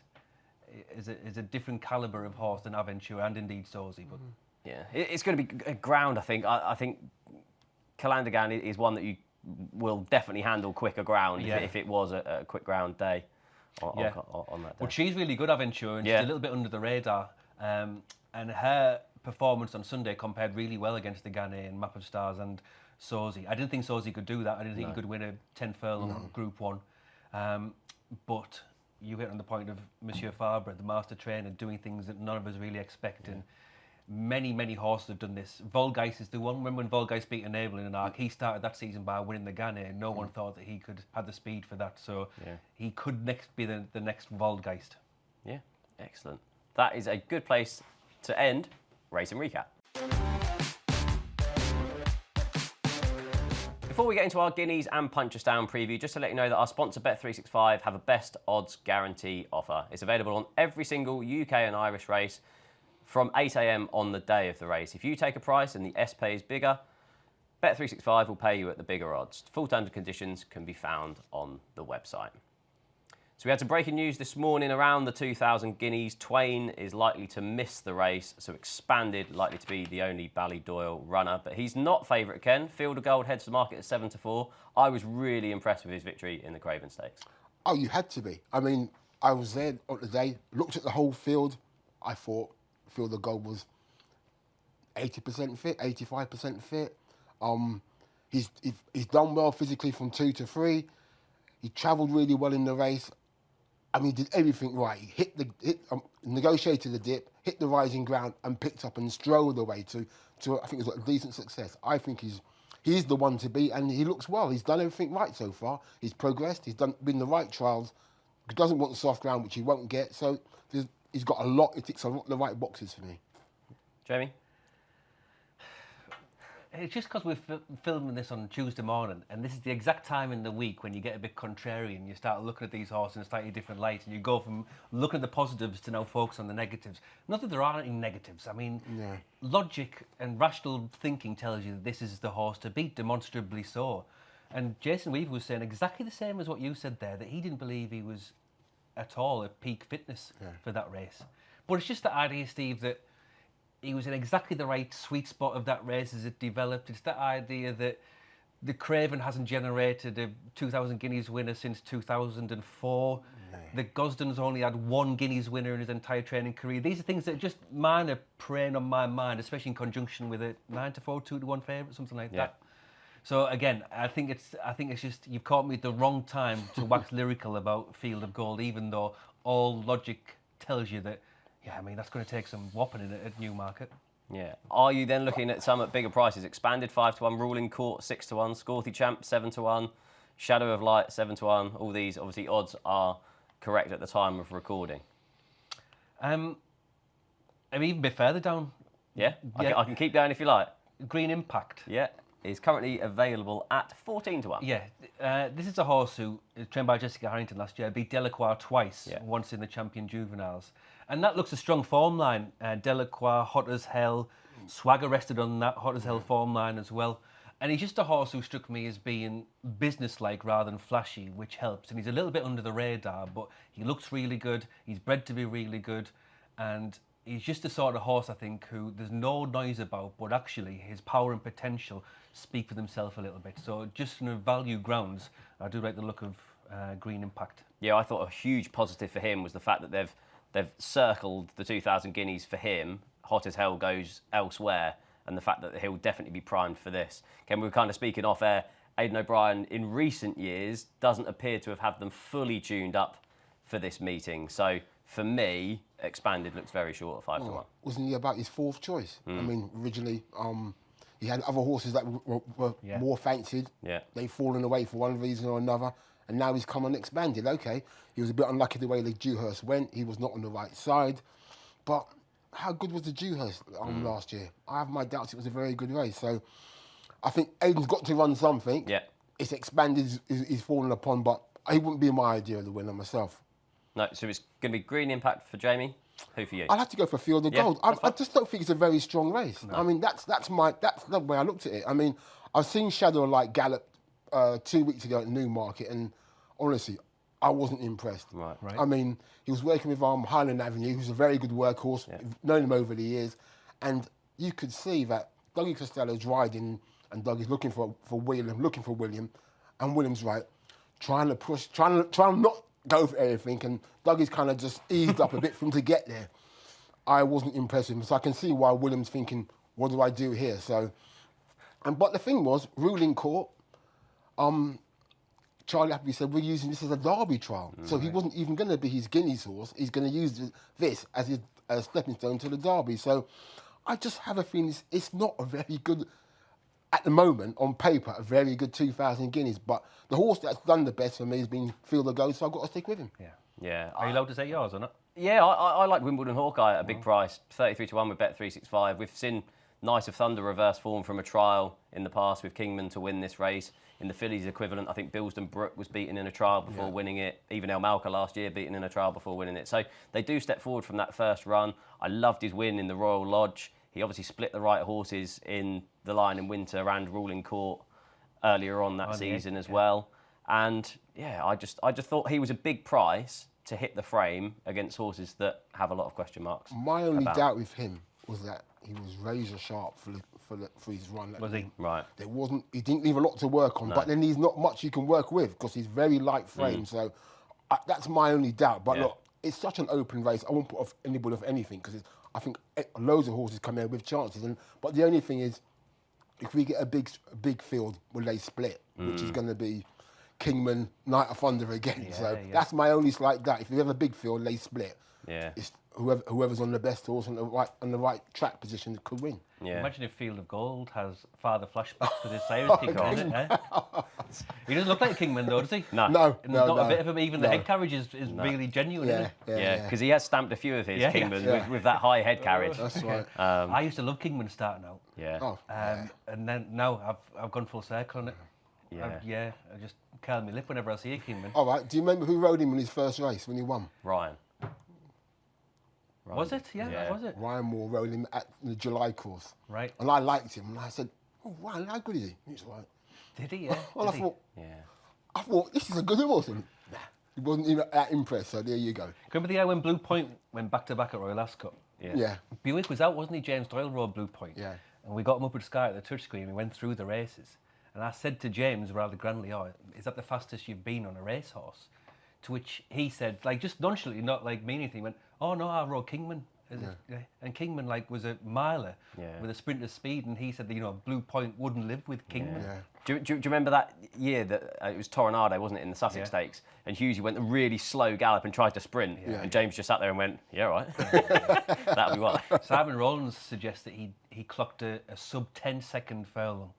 [SPEAKER 2] a different calibre of horse than Aventura and indeed Sosi. But
[SPEAKER 1] yeah, it's going to be a ground. I think. I think Calandagan is one that you will definitely handle quicker ground if it was a quick ground day on that day.
[SPEAKER 2] But she's really good, Aventura, and she's a little bit under the radar. And her performance on Sunday compared really well against the Guineas and Map of Stars and Sosi. I didn't think Sosi could do that. I didn't think he could win a 10 furlong Group 1. But you hit on the point of Monsieur Fabre, the master trainer, doing things that none of us really expect. And many horses have done this. Volgeist is the one. Remember when Volgeist beat Enable in an Arc? He started that season by winning the Guineas, and no one thought that he could have the speed for that. So he could next be the next Volgeist.
[SPEAKER 1] Yeah, excellent. That is a good place to end Racing Recap. Before we get into our Guineas and Punchestown preview, just to let you know that our sponsor Bet365 have a best odds guarantee offer. It's available on every single UK and Irish race from 8 AM on the day of the race. If you take a price and the SPay is bigger, Bet365 will pay you at the bigger odds. Full terms and conditions can be found on the website. So we had some breaking news this morning around the 2,000 Guineas. Twain is likely to miss the race, so Expanded likely to be the only Ballydoyle runner. But he's not favourite, Ken. Field of Gold heads to market at 7-4. I was really impressed with his victory in the Craven Stakes.
[SPEAKER 3] Oh, you had to be. I was there on the day, looked at the whole field. I thought Field of Gold was 80% fit, 85% fit. He's done well physically from 2 to 3. He travelled really well in the race. He did everything right. He negotiated the dip, hit the rising ground, and picked up and strolled away to I think it was a decent success. I think he's the one to beat, and he looks well. He's done everything right so far. He's progressed. He's been the right trials. He doesn't want the soft ground, which he won't get. So he's got a lot. It ticks a lot of the right boxes for me.
[SPEAKER 1] Jamie?
[SPEAKER 2] It's just because we're filming this on Tuesday morning, and this is the exact time in the week when you get a bit contrarian. You start looking at these horses in a slightly different light, and you go from looking at the positives to now focus on the negatives. Not that there aren't any negatives. Logic and rational thinking tells you that this is the horse to beat, demonstrably so. And Jason Weaver was saying exactly the same as what you said there, that he didn't believe he was at all at peak fitness for that race. But it's just the idea, Steve, that he was in exactly the right sweet spot of that race as it developed. It's that idea that The Craven hasn't generated a 2,000 Guineas winner since 2004. No. The Gosden's only had 1 Guineas winner in his entire training career. These are things that just mine are preying on my mind, especially in conjunction with a 9-4, 2-1 favourite, something like that. So again, I think it's just you've caught me at the wrong time to wax lyrical about Field of Gold, even though all logic tells you that, yeah, I mean that's going to take some whopping in at Newmarket.
[SPEAKER 1] Yeah. Are you then looking at some at bigger prices? Expanded 5-1, Ruling Court 6-1, Scorthy Champ 7-1, Shadow of Light 7-1. All these obviously odds are correct at the time of recording.
[SPEAKER 2] I mean, even a bit further down.
[SPEAKER 1] Yeah. I can keep going if you like.
[SPEAKER 2] Green Impact.
[SPEAKER 1] Yeah. Is currently available at 14-1.
[SPEAKER 2] Yeah. This is a horse who was trained by Jessica Harrington last year. Beat Delacroix twice.
[SPEAKER 1] Yeah.
[SPEAKER 2] Once in the Champion Juveniles. And that looks a strong form line. Delacroix, hot as hell. Swagger rested on that hot as hell form line as well. And he's just a horse who struck me as being businesslike rather than flashy, which helps. And he's a little bit under the radar, but he looks really good. He's bred to be really good. And he's just the sort of horse, I think, who there's no noise about, but actually his power and potential speak for themselves a little bit. So just on value grounds, I do like the look of Green Impact.
[SPEAKER 1] Yeah, I thought a huge positive for him was the fact that they've circled the 2,000 guineas for him. Hot as hell goes elsewhere, and the fact that he'll definitely be primed for this. Ken, we were kind of speaking off air. Aidan O'Brien, in recent years, doesn't appear to have had them fully tuned up for this meeting. So for me, Expanded looks very short at 5-1.
[SPEAKER 3] Wasn't he about his 4th choice? I mean, originally, he had other horses that were more fancied.
[SPEAKER 1] Yeah.
[SPEAKER 3] They've fallen away for one reason or another. And now he's come on Expanded. Okay, he was a bit unlucky the way the Dewhurst went. He was not on the right side. But how good was the Dewhurst last year? I have my doubts it was a very good race. So I think Aidan's got to run something.
[SPEAKER 1] Yeah.
[SPEAKER 3] It's Expanded is fallen upon, but he wouldn't be my idea of the winner myself.
[SPEAKER 1] No, so it's going to be Green Impact for Jamie. Who for you?
[SPEAKER 3] I'll have to go for Field of Gold. I just don't think it's a very strong race. No. I mean, that's the way I looked at it. I mean, I've seen Shadow like gallop 2 weeks ago at Newmarket, and honestly, I wasn't impressed.
[SPEAKER 1] Right.
[SPEAKER 3] I mean, he was working with Highland Avenue, who's a very good workhorse. Yeah. Known him over the years, and you could see that Dougie Costello's riding, and Dougie's looking for William, and William's right, trying to push, trying to not go for everything, and Dougie's kind of just eased up a bit for him to get there. I wasn't impressed with him, so I can see why William's thinking, what do I do here? So, but the thing was, Ruling Court, Charlie Appleby said, we're using this as a Derby trial. So he wasn't even going to be his Guineas horse. He's going to use this as his stepping stone to the Derby. So I just have a feeling it's not a very good, at the moment, on paper, a very good 2,000 Guineas. But the horse that's done the best for me has been Field of Gold, so I've got to stick with him.
[SPEAKER 1] Yeah.
[SPEAKER 2] Are you allowed to say yours or not?
[SPEAKER 1] Yeah, I like Wimbledon Hawkeye at a big price, 33-1 with Bet365. We've seen Night of Thunder reverse form from a trial in the past with Kingman to win this race. In the fillies equivalent, I think Bilston Brook was beaten in a trial before winning it. Even El Malka last year beaten in a trial before winning it. So they do step forward from that first run. I loved his win in the Royal Lodge. He obviously split the right horses in the Lion in Winter and Ruling Court earlier on that season as well. And I just thought he was a big price to hit the frame against horses that have a lot of question marks.
[SPEAKER 3] My only doubt with him was that he was razor sharp for his run.
[SPEAKER 2] Was he?
[SPEAKER 1] Right.
[SPEAKER 3] He didn't leave a lot to work on, but then there's not much you can work with because he's very light frame. So that's my only doubt. But look, it's such an open race. I won't put off anybody off anything because I think loads of horses come in with chances. But the only thing is, if we get a big field, will they split? Which is going to be Kingman, Night of Thunder again. That's my only slight doubt. If you have a big field, they split.
[SPEAKER 1] Yeah.
[SPEAKER 3] It's whoever's on the best horse on the right track position could win.
[SPEAKER 2] Yeah. Imagine if Field of Gold has father flashbacks with his Cyrus kicker in it. He doesn't look like a Kingman though, does he?
[SPEAKER 3] No.
[SPEAKER 2] Not a bit of him. Even the head carriage is really genuine. Isn't it?
[SPEAKER 1] Yeah, because he has stamped a few of his Kingman with that high head carriage.
[SPEAKER 3] That's right.
[SPEAKER 2] I used to love Kingman starting out.
[SPEAKER 1] Yeah.
[SPEAKER 2] And then now I've gone full circle on it. I just curl my lip whenever I see a Kingman.
[SPEAKER 3] All right. Do you remember who rode him in his first race when he won?
[SPEAKER 1] Ryan.
[SPEAKER 2] Was it? Yeah, was it?
[SPEAKER 3] Ryan Moore rode him at the July course.
[SPEAKER 2] Right.
[SPEAKER 3] And I liked him. And I said, oh, Ryan, how good is he? He's like,
[SPEAKER 2] did he? Yeah.
[SPEAKER 3] Well, I thought, this is a good horse. And he wasn't even that impressed, so there you go.
[SPEAKER 2] Remember the year when Blue Point went back-to-back at Royal Ascot?
[SPEAKER 3] Yeah.
[SPEAKER 2] Buick was out, wasn't he? James Doyle rode Blue Point.
[SPEAKER 3] Yeah.
[SPEAKER 2] And we got him up at Sky at the touchscreen. We went through the races. And I said to James rather grandly, "Oh, is that the fastest you've been on a racehorse?" To which he said, like just nonchalantly, not like meaning anything, he went, "Oh no, I rode Kingman." And Kingman was a miler with a sprinter's speed, and he said that Blue Point wouldn't live with Kingman.
[SPEAKER 3] Yeah.
[SPEAKER 1] Do you remember that year that it was Tornado, wasn't it, in the Suffolk Stakes? And Hughesy went a really slow gallop and tried to sprint, and James just sat there and went, "Yeah, right, that'll be why."
[SPEAKER 2] Simon Rowlands suggests that he clocked a sub 10-second furlong,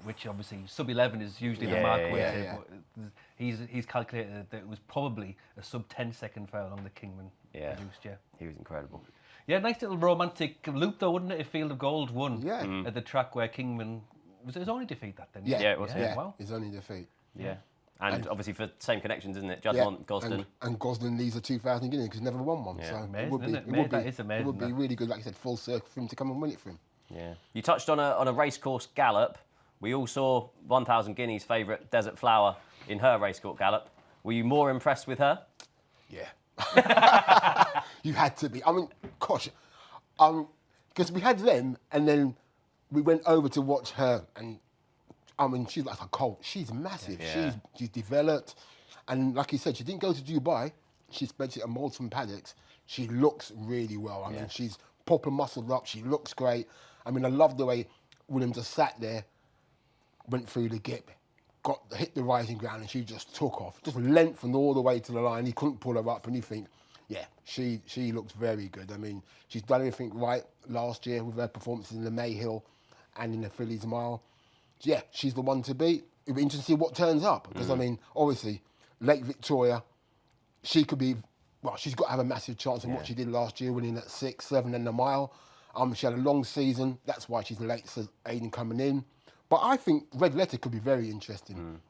[SPEAKER 2] which obviously sub 11 is usually the mark. But he's calculated that it was probably a sub 10-second furlong that Kingman produced. Yeah,
[SPEAKER 1] he was incredible.
[SPEAKER 2] Yeah, nice little romantic loop though, wouldn't it? If Field of Gold won at the track where Kingman was his only defeat that then.
[SPEAKER 3] Yeah,
[SPEAKER 1] it was.
[SPEAKER 3] Yeah,
[SPEAKER 2] wow.
[SPEAKER 3] his only defeat.
[SPEAKER 1] Yeah. And obviously for same connections, isn't it? Juddmonte, Gosden.
[SPEAKER 3] And Gosden leads a 2,000 Guineas because he never won one.
[SPEAKER 2] Yeah.
[SPEAKER 3] So
[SPEAKER 2] Amazing,
[SPEAKER 3] it would be,
[SPEAKER 2] amazing.
[SPEAKER 3] It would be really good, like you said, full circle for him to come and win it for him.
[SPEAKER 1] Yeah. You touched on a racecourse gallop. We all saw 1,000 Guineas favourite Desert Flower in her racecourse gallop. Were you more impressed with her?
[SPEAKER 3] Yeah. You had to be. I mean, gosh. Because we had them, and then we went over to watch her, and I mean, she's like a colt. She's massive.
[SPEAKER 1] Yeah.
[SPEAKER 3] She's developed, and like you said, she didn't go to Dubai. She spent it at Moulton Paddocks. She looks really well. I mean, she's proper muscled up. She looks great. I mean, I love the way William just sat there, went through the gip, hit the rising ground, and she just took off, just lengthened all the way to the line. He couldn't pull her up, and you think, yeah, she looks very good. I mean, she's done everything right last year with her performances in the Mayhill and in the Fillies Mile. Yeah, she's the one to beat. It'll be interesting to see what turns up. Because, I mean, obviously, Lake Victoria, she could be... Well, she's got to have a massive chance in what she did last year, winning at 6, 7 and the mile. She had a long season. That's why she's late, so Aiden coming in. But I think Red Letter could be very interesting.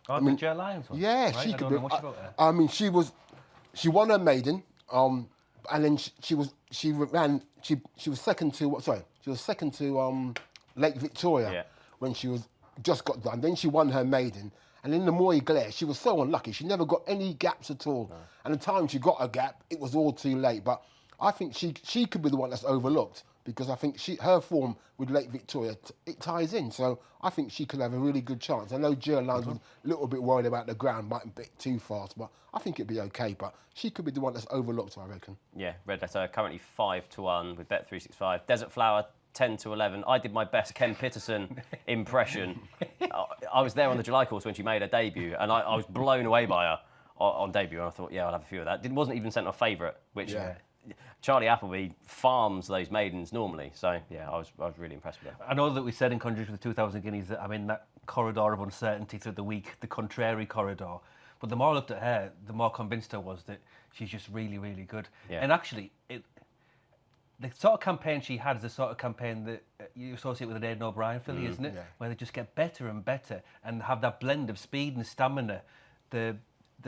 [SPEAKER 2] Oh, I mean, the Jer Lyons one?
[SPEAKER 3] Yeah,
[SPEAKER 2] right?
[SPEAKER 3] she
[SPEAKER 2] I
[SPEAKER 3] could
[SPEAKER 2] don't
[SPEAKER 3] be...
[SPEAKER 2] know much about her.
[SPEAKER 3] I mean, she won her maiden, and then she was second to Lake Victoria when she was just got done. Then she won her maiden, and in the Moy Glare, she was so unlucky. She never got any gaps at all. No. And the time she got a gap, it was all too late. But I think she could be the one that's overlooked because I think her form with Lake Victoria, it ties in. So I think she could have a really good chance. I know Jer Lyons was a little bit worried about the ground, might be a bit too fast, but I think it'd be okay. But she could be the one that's overlooked, I reckon.
[SPEAKER 1] Yeah, Red Letter currently 5-1 with Bet365. Desert Flower 10-11. I did my best Ken Pitterson impression. I was there on the July course when she made her debut, and I was blown away by her on debut. And I thought, I'll have a few of that. It wasn't even sent off favourite, which Charlie Appleby farms those maidens normally. So I was really impressed with her.
[SPEAKER 2] I know that we said in conjunction with the 2,000 Guineas that I'm in that corridor of uncertainty through the week, the contrary corridor. But the more I looked at her, the more convinced I was that she's just really, really good. Yeah. And actually, the sort of campaign she had is the sort of campaign that you associate with an Aidan O'Brien filly, isn't it? Yeah. Where they just get better and better and have that blend of speed and stamina, the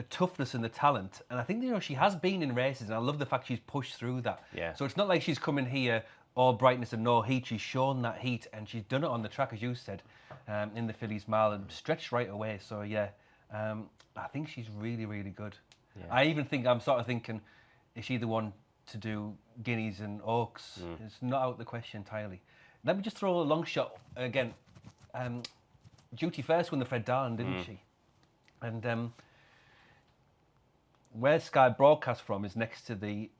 [SPEAKER 2] toughness and the talent. And I think, she has been in races, and I love the fact she's pushed through that. Yeah. So it's not like she's coming here all brightness and no heat. She's shown that heat, and she's done it on the track, as you said, in the Fillies Mile, and stretched right away. So, I think she's really, really good. Yeah. I even think, I'm sort of thinking, is she the one to do Guineas and Oaks? It's not out of the question entirely. Let me just throw a long shot again. Duty First won the Fred Darling, didn't she? And where Sky broadcast from is next to the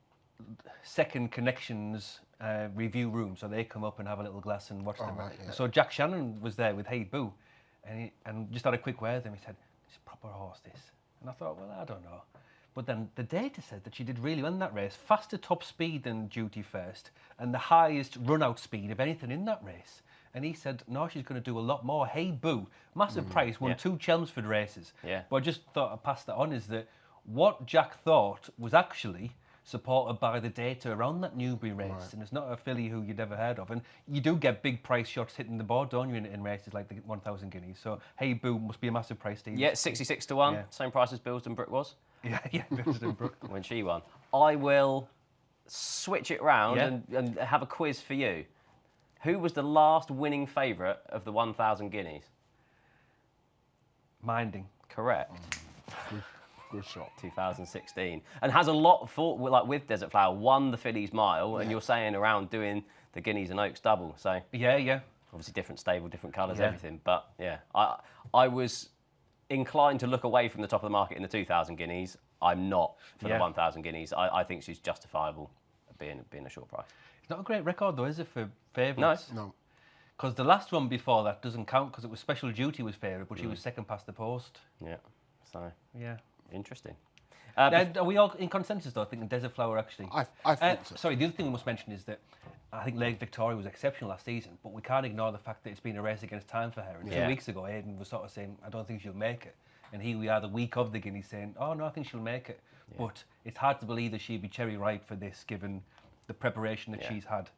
[SPEAKER 2] Second Connections review room, so they come up and have a little glass and watch them. Right, yeah. So Jack Shannon was there with Hey Boo, and just had a quick word with him. He said, "It's a proper horse, this." And I thought, well, I don't know. But then the data said that she did really well in that race. Faster top speed than Duty First, and the highest run-out speed of anything in that race. And he said, no, she's going to do a lot more. Hey Boo, massive price, won 2 Chelmsford races. Yeah. But I just thought I'd pass that on, is that what Jack thought was actually supported by the data around that Newbury race. Right. And it's not a filly who you'd ever heard of. And you do get big price shots hitting the board, don't you, in races like the 1,000 Guineas. So Hey Boo must be a massive price, Steve.
[SPEAKER 1] Yeah, 66-1, same price as Bilston Brook was.
[SPEAKER 2] Yeah, Bilston Brook.
[SPEAKER 1] When she won. I will switch it round and have a quiz for you. Who was the last winning favourite of the 1,000 Guineas?
[SPEAKER 2] Minding.
[SPEAKER 1] Correct.
[SPEAKER 3] Good shot.
[SPEAKER 1] 2016. And has a lot for, like with Desert Flower, won the Fillies Mile, and you're saying around doing the Guineas and Oaks double. So
[SPEAKER 2] Yeah.
[SPEAKER 1] Obviously, different stable, different colours, everything. But yeah, I was inclined to look away from the top of the market in the 2,000 guineas. I'm not for the 1,000 guineas. I think she's justifiable being a short price.
[SPEAKER 2] It's not a great record though, is it, for favourites?
[SPEAKER 3] No.
[SPEAKER 2] Because the last one before that doesn't count because it was Special Duty was favourite, but she was second past the post.
[SPEAKER 1] Yeah. So interesting.
[SPEAKER 2] Are we all in consensus though? Thinking Desert Flower actually.
[SPEAKER 3] I think so.
[SPEAKER 2] Sorry, the other thing we must mention is that I think Lake Victoria was exceptional last season, but we can't ignore the fact that it's been a race against time for her. And 2 weeks ago, Aidan was sort of saying, "I don't think she'll make it," and here we are, the week of the Guineas, saying, "Oh no, I think she'll make it." Yeah. But it's hard to believe that she'd be cherry ripe for this, given the preparation that she's had.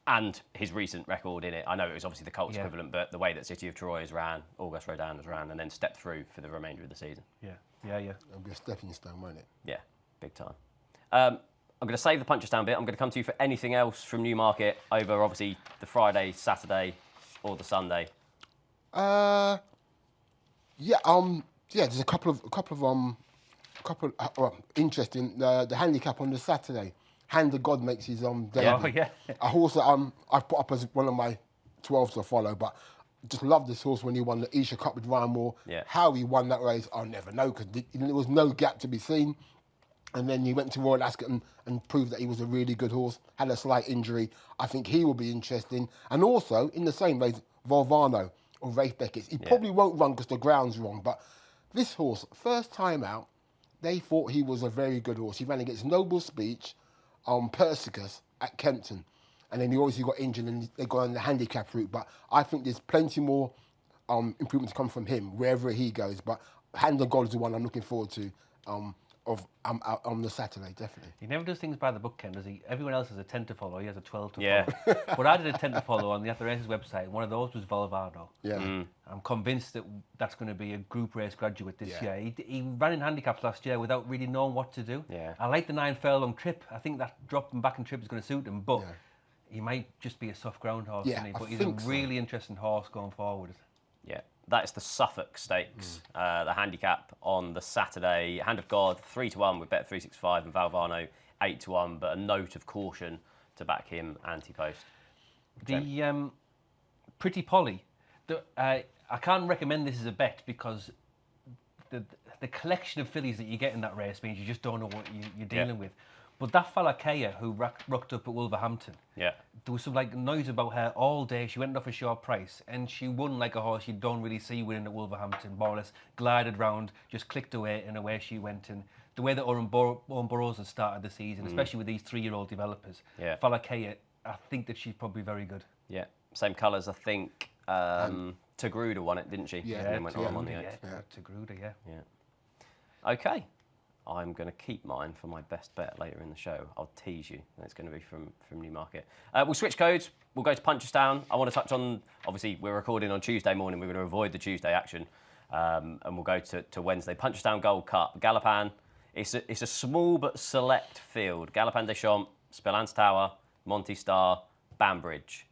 [SPEAKER 1] And his recent record in it. I know it was obviously the Colts equivalent, but the way that City of Troy has ran, Auguste Rodin has ran, and then stepped through for the remainder of the season.
[SPEAKER 2] Yeah.
[SPEAKER 3] It'll be a stepping stone, won't it?
[SPEAKER 1] Yeah, big time. I'm going to save the Punchestown bit. I'm going to come to you for anything else from Newmarket over, obviously, the Friday, Saturday, or the Sunday.
[SPEAKER 3] There's a couple of interesting. The handicap on the Saturday. Hand of God makes his debut. A horse that I've put up as one of my 12s to follow, but just love this horse when he won the Isha Cup with Ryan Moore.
[SPEAKER 1] Yeah.
[SPEAKER 3] How he won that race, I'll never know because there was no gap to be seen. And then he went to Royal Ascot and proved that he was a really good horse. Had a slight injury. I think he will be interesting. And also in the same race, Volvano or Rafe Beckett. He probably won't run because the ground's wrong, but this horse, first time out, they thought he was a very good horse. He ran against Noble Speech, Persicus at Kempton, and then he obviously got injured and they got on the handicap route. But I think there's plenty more improvement to come from him wherever he goes. But Hand of God is the one I'm looking forward to on the Saturday, definitely.
[SPEAKER 2] He never does things by the book, Ken, does he? Everyone else has a 10 to follow. He has a 12 to follow. But I did a 10 to follow on the At the Races website. One of those was Volvano.
[SPEAKER 3] Yeah.
[SPEAKER 2] I'm convinced that that's going to be a group race graduate this year. He ran in handicaps last year without really knowing what to do.
[SPEAKER 1] Yeah.
[SPEAKER 2] I like the 9 furlong trip. I think that drop him back in trip is going to suit him, but he might just be a soft ground horse, isn't he? But he's a really interesting horse going forward.
[SPEAKER 1] Yeah. That is the Suffolk Stakes, the handicap on the Saturday. Hand of God, 3-1 with Bet365 and Volvano, 8-1, but a note of caution to back him anti-post.
[SPEAKER 2] The Pretty Polly, I can't recommend this as a bet because the collection of fillies that you get in that race means you just don't know what you're dealing with. But that fella Kaya, who rocked up at Wolverhampton, there was some noise about her all day. She went off a short price and she won like a horse you don't really see winning at Wolverhampton. More or less glided round, just clicked away and away she went. And the way that Owen Burrows has started the season, especially with these 3-year-old developers, fella Kaya, I think that she's probably very good.
[SPEAKER 1] Yeah, same colours, I think. Tagruda won it, didn't she?
[SPEAKER 3] Yeah,
[SPEAKER 1] and then went on the 8th.
[SPEAKER 2] Tagruda,
[SPEAKER 1] yeah. Okay. I'm going to keep mine for my best bet later in the show. I'll tease you. It's going to be from Newmarket. We'll switch codes. We'll go to Punchestown. I want to touch on, obviously, we're recording on Tuesday morning. We're going to avoid the Tuesday action. And we'll go to Wednesday. Punchestown Gold Cup. Galopin. It's a small but select field. Galopin des Champs, Spillane Tower, Monty Star, Bambbridge.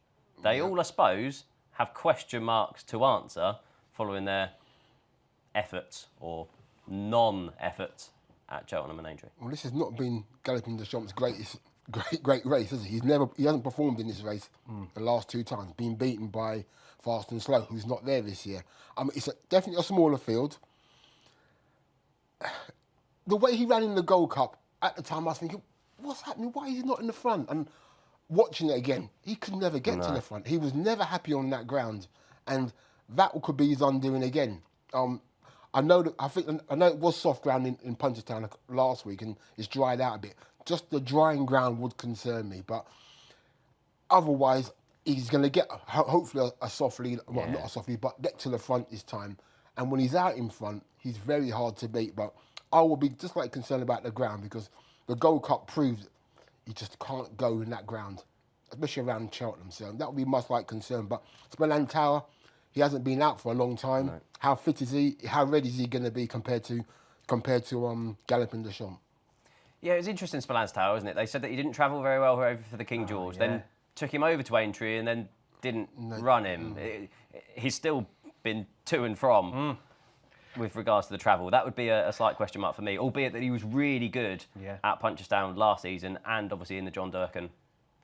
[SPEAKER 1] They all, I suppose, have question marks to answer following their efforts or non-efforts at Cheltenham and Aintree.
[SPEAKER 3] Well, this has not been Galopin des Champs' great race, has it? He hasn't performed in this race the last 2 times. Been beaten by Fast and Slow, who's not there this year. It's definitely a smaller field. The way he ran in the Gold Cup at the time, I was thinking, what's happening? Why is he not in the front? And watching it again, he could never get to the front. He was never happy on that ground, and that could be his undoing again. I know it was soft ground in Punchestown last week and it's dried out a bit. Just the drying ground would concern me, but otherwise he's going to get hopefully a soft lead. Well, not a soft lead, but get to the front this time. And when he's out in front, he's very hard to beat. But I will be just concerned about the ground because the Gold Cup proved he just can't go in that ground, especially around Cheltenham. So that would be my slight concern. But Spillane Tower, he hasn't been out for a long time. No. How fit is he? How ready is he going to be compared to Galopin des Champs?
[SPEAKER 1] Yeah, it was interesting, Spillane Tower, isn't it? They said that he didn't travel very well over for the King George, then took him over to Aintree and then didn't run him. He's still been to and from with regards to the travel. That would be a slight question mark for me, albeit that he was really good at Punchestown last season and obviously in the John Durkan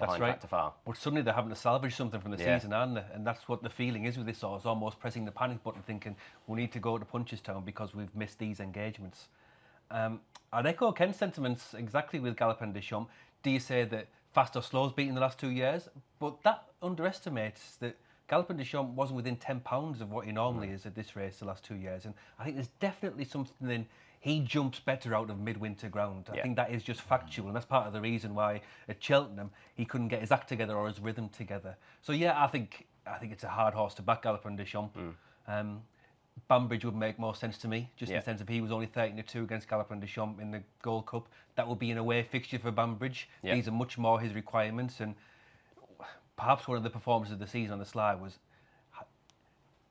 [SPEAKER 1] behind Factor Far.
[SPEAKER 2] But suddenly they're having to salvage something from the season, aren't they? And that's what the feeling is with this horse, almost pressing the panic button, thinking, we need to go to Punchestown because we've missed these engagements. I'd echo Ken's sentiments exactly with Galopin Des Champs. Do you say that fast or slow's beaten the last 2 years? But that underestimates that Galopin Des Champs wasn't within 10 pounds of what he normally is at this race the last 2 years. And I think there's definitely something in he jumps better out of midwinter ground. I think that is just factual, and that's part of the reason why at Cheltenham he couldn't get his act together or his rhythm together. So yeah, I think it's a hard horse to back, Galopin Des Champs. Bambbridge would make more sense to me, just in the sense of he was only 13-2 against Galopin Des Champs in the Gold Cup. That would be an away fixture for Bambbridge. These are much more his requirements, and perhaps one of the performances of the season on the slide was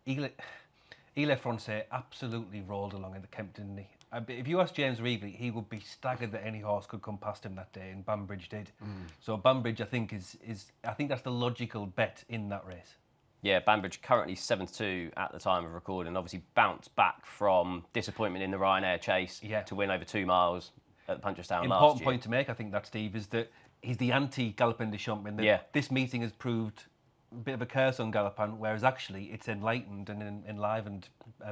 [SPEAKER 2] Ile Francais absolutely rolled along in the Kemp, didn't he? If you ask James Reevely, he would be staggered that any horse could come past him that day, and Bambbridge did. So Bambbridge, I think, I think that's the logical bet in that race.
[SPEAKER 1] Yeah, Bambbridge currently 7-2 at the time of recording. Obviously bounced back from disappointment in the Ryanair chase to win over 2 miles at Punchestown last year.
[SPEAKER 2] Important point to make, I think, that, Steve, is that he's the anti-Galopin Des Champs in that this meeting has proved a bit of a curse on Galopin, whereas actually it's enlightened and enlivened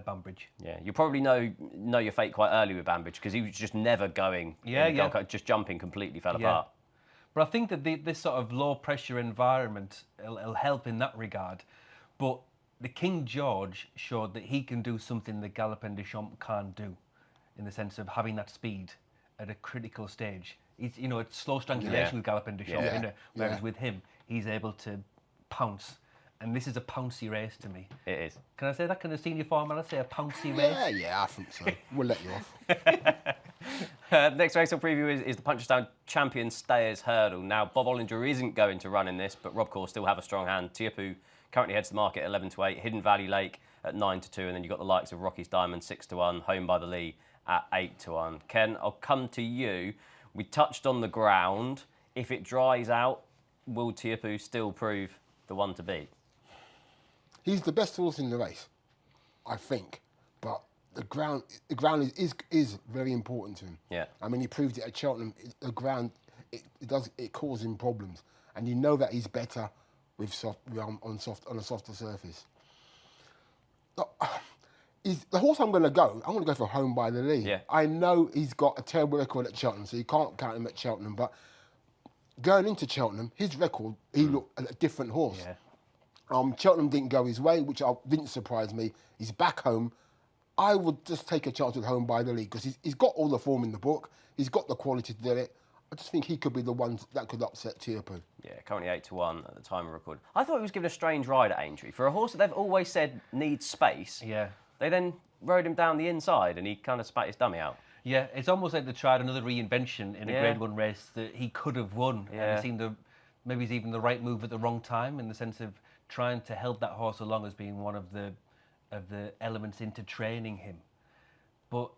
[SPEAKER 2] Bambbridge.
[SPEAKER 1] Yeah, you probably know your fate quite early with Bambbridge because he was just never going. Just jumping completely fell apart.
[SPEAKER 2] But I think that this sort of low pressure environment will help in that regard. But the King George showed that he can do something that Galopin Des Champs can't do, in the sense of having that speed at a critical stage. It's slow strangulation with Galopin Des Champs, whereas with him he's able to pounce, and this is a pouncy race to me.
[SPEAKER 1] It is.
[SPEAKER 2] Can I say that? Can a senior farmer say a pouncy race?
[SPEAKER 3] Yeah, I think so. We'll let you off.
[SPEAKER 1] Next race I'll preview is the Punchestown Champion Stayers Hurdle. Now, Bob Ollinger isn't going to run in this, but Rob Corr still have a strong hand. Tiapu currently heads to the market at 11-8, Hidden Valley Lake at 9-2, and then you've got the likes of Rocky's Diamond 6-1, Home by the Lee at 8-1. Ken, I'll come to you. We touched on the ground. If it dries out, will Tiapu still prove the one to beat?
[SPEAKER 3] He's the best horse in the race, I think. But the ground is very important to him. Yeah. I mean, he proved it at Cheltenham. The ground, it causes him problems, and you know that he's better with on a softer surface. The horse I'm going to go for Home by the Lee. Yeah. I know he's got a terrible record at Cheltenham, so you can't count him at Cheltenham. But going into Cheltenham, his record, he looked a different horse. Yeah. Cheltenham didn't go his way, which didn't surprise me. He's back home. I would just take a chance with Home by the Lee because he's got all the form in the book. He's got the quality to do it. I just think he could be the one that could upset Tiapu. Yeah, currently 8-1 at the time of record. I thought he was given a strange ride at Aintree. For a horse that they've always said needs space, they then rode him down the inside and he kind of spat his dummy out. Yeah, it's almost like they tried another reinvention in a Grade 1 race that he could have won. Yeah. And it seemed maybe it's even the right move at the wrong time in the sense of trying to help that horse along as being one of the elements into training him. But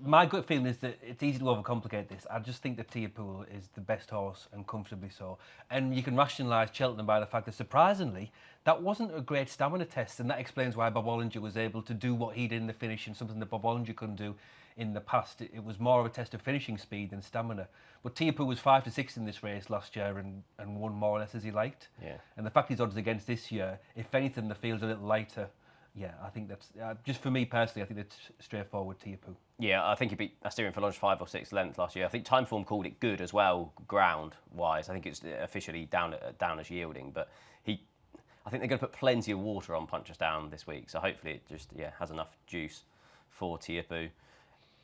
[SPEAKER 3] my gut feeling is that it's easy to overcomplicate this. I just think that Tiapu is the best horse, and comfortably so. And you can rationalise Cheltenham by the fact that, surprisingly, that wasn't a great stamina test, and that explains why Bob Ollinger was able to do what he did in the finish, and something that Bob Ollinger couldn't do in the past. It was more of a test of finishing speed than stamina. But Tiapu was 5-6 in this race last year and won more or less as he liked. Yeah. And the fact his odds against this year, if anything, the field's a little lighter. Yeah, I think that's, just for me personally, I think that's straightforward Tiapu. Yeah, I think he beat Asterion for 5 or 6 lengths last year. I think Timeform called it good as well, ground-wise. I think it's officially down as yielding, but I think they're going to put plenty of water on Punchestown this week, so hopefully it just has enough juice for Tiapu.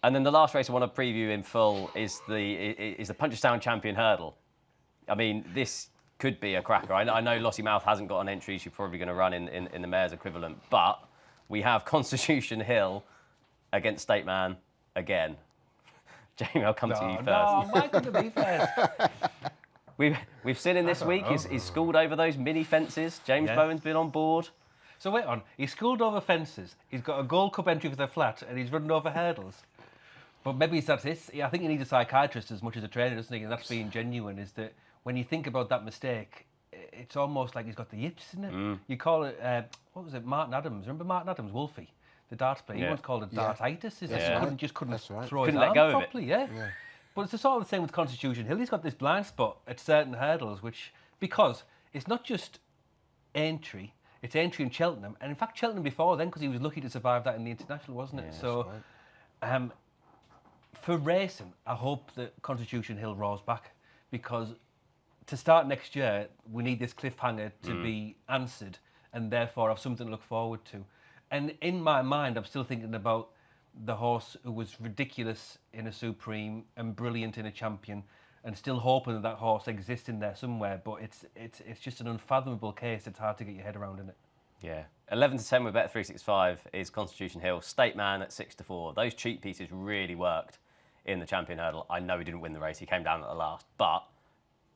[SPEAKER 3] And then the last race I want to preview in full is the Punchestown Champion Hurdle. I mean, this could be a cracker. I know Lossie Mouth hasn't got an entry. She's probably going to run in the mare's equivalent. But we have Constitution Hill against State Man again. Jamie, I'll come to you first.
[SPEAKER 2] No, why couldn't it be first?
[SPEAKER 1] We've seen him this week. He's schooled over those mini fences. James Bowen's been on board.
[SPEAKER 2] So wait on. He's schooled over fences. He's got a Gold Cup entry for the flat, and he's running over hurdles. But maybe that's it. I think he needs a psychiatrist as much as a trainer, doesn't he? And that's being genuine, is that when you think about that mistake, it's almost like he's got the yips, isn't it? You call it, what was it, Martin Adams? Remember Martin Adams, Wolfie, the darts player? He once called it dartitis. He just couldn't throw his arm properly, But it's the sort of the same with Constitution Hill. He's got this blind spot at certain hurdles, because it's not just Aintree, it's Aintree and Cheltenham. And in fact, Cheltenham before then, because he was lucky to survive that in the International, wasn't it? So, right. For racing, I hope that Constitution Hill roars back, because to start next year, we need this cliffhanger to be answered and therefore have something to look forward to. And in my mind, I'm still thinking about the horse who was ridiculous in a Supreme and brilliant in a Champion, and still hoping that that horse exists in there somewhere. But it's just an unfathomable case. It's hard to get your head around, isn't it?
[SPEAKER 1] Yeah. 11 to 10 with Bet365 is Constitution Hill. State Man at 6 to 4. Those cheap pieces really worked in the Champion Hurdle. I know he didn't win the race. He came down at the last. But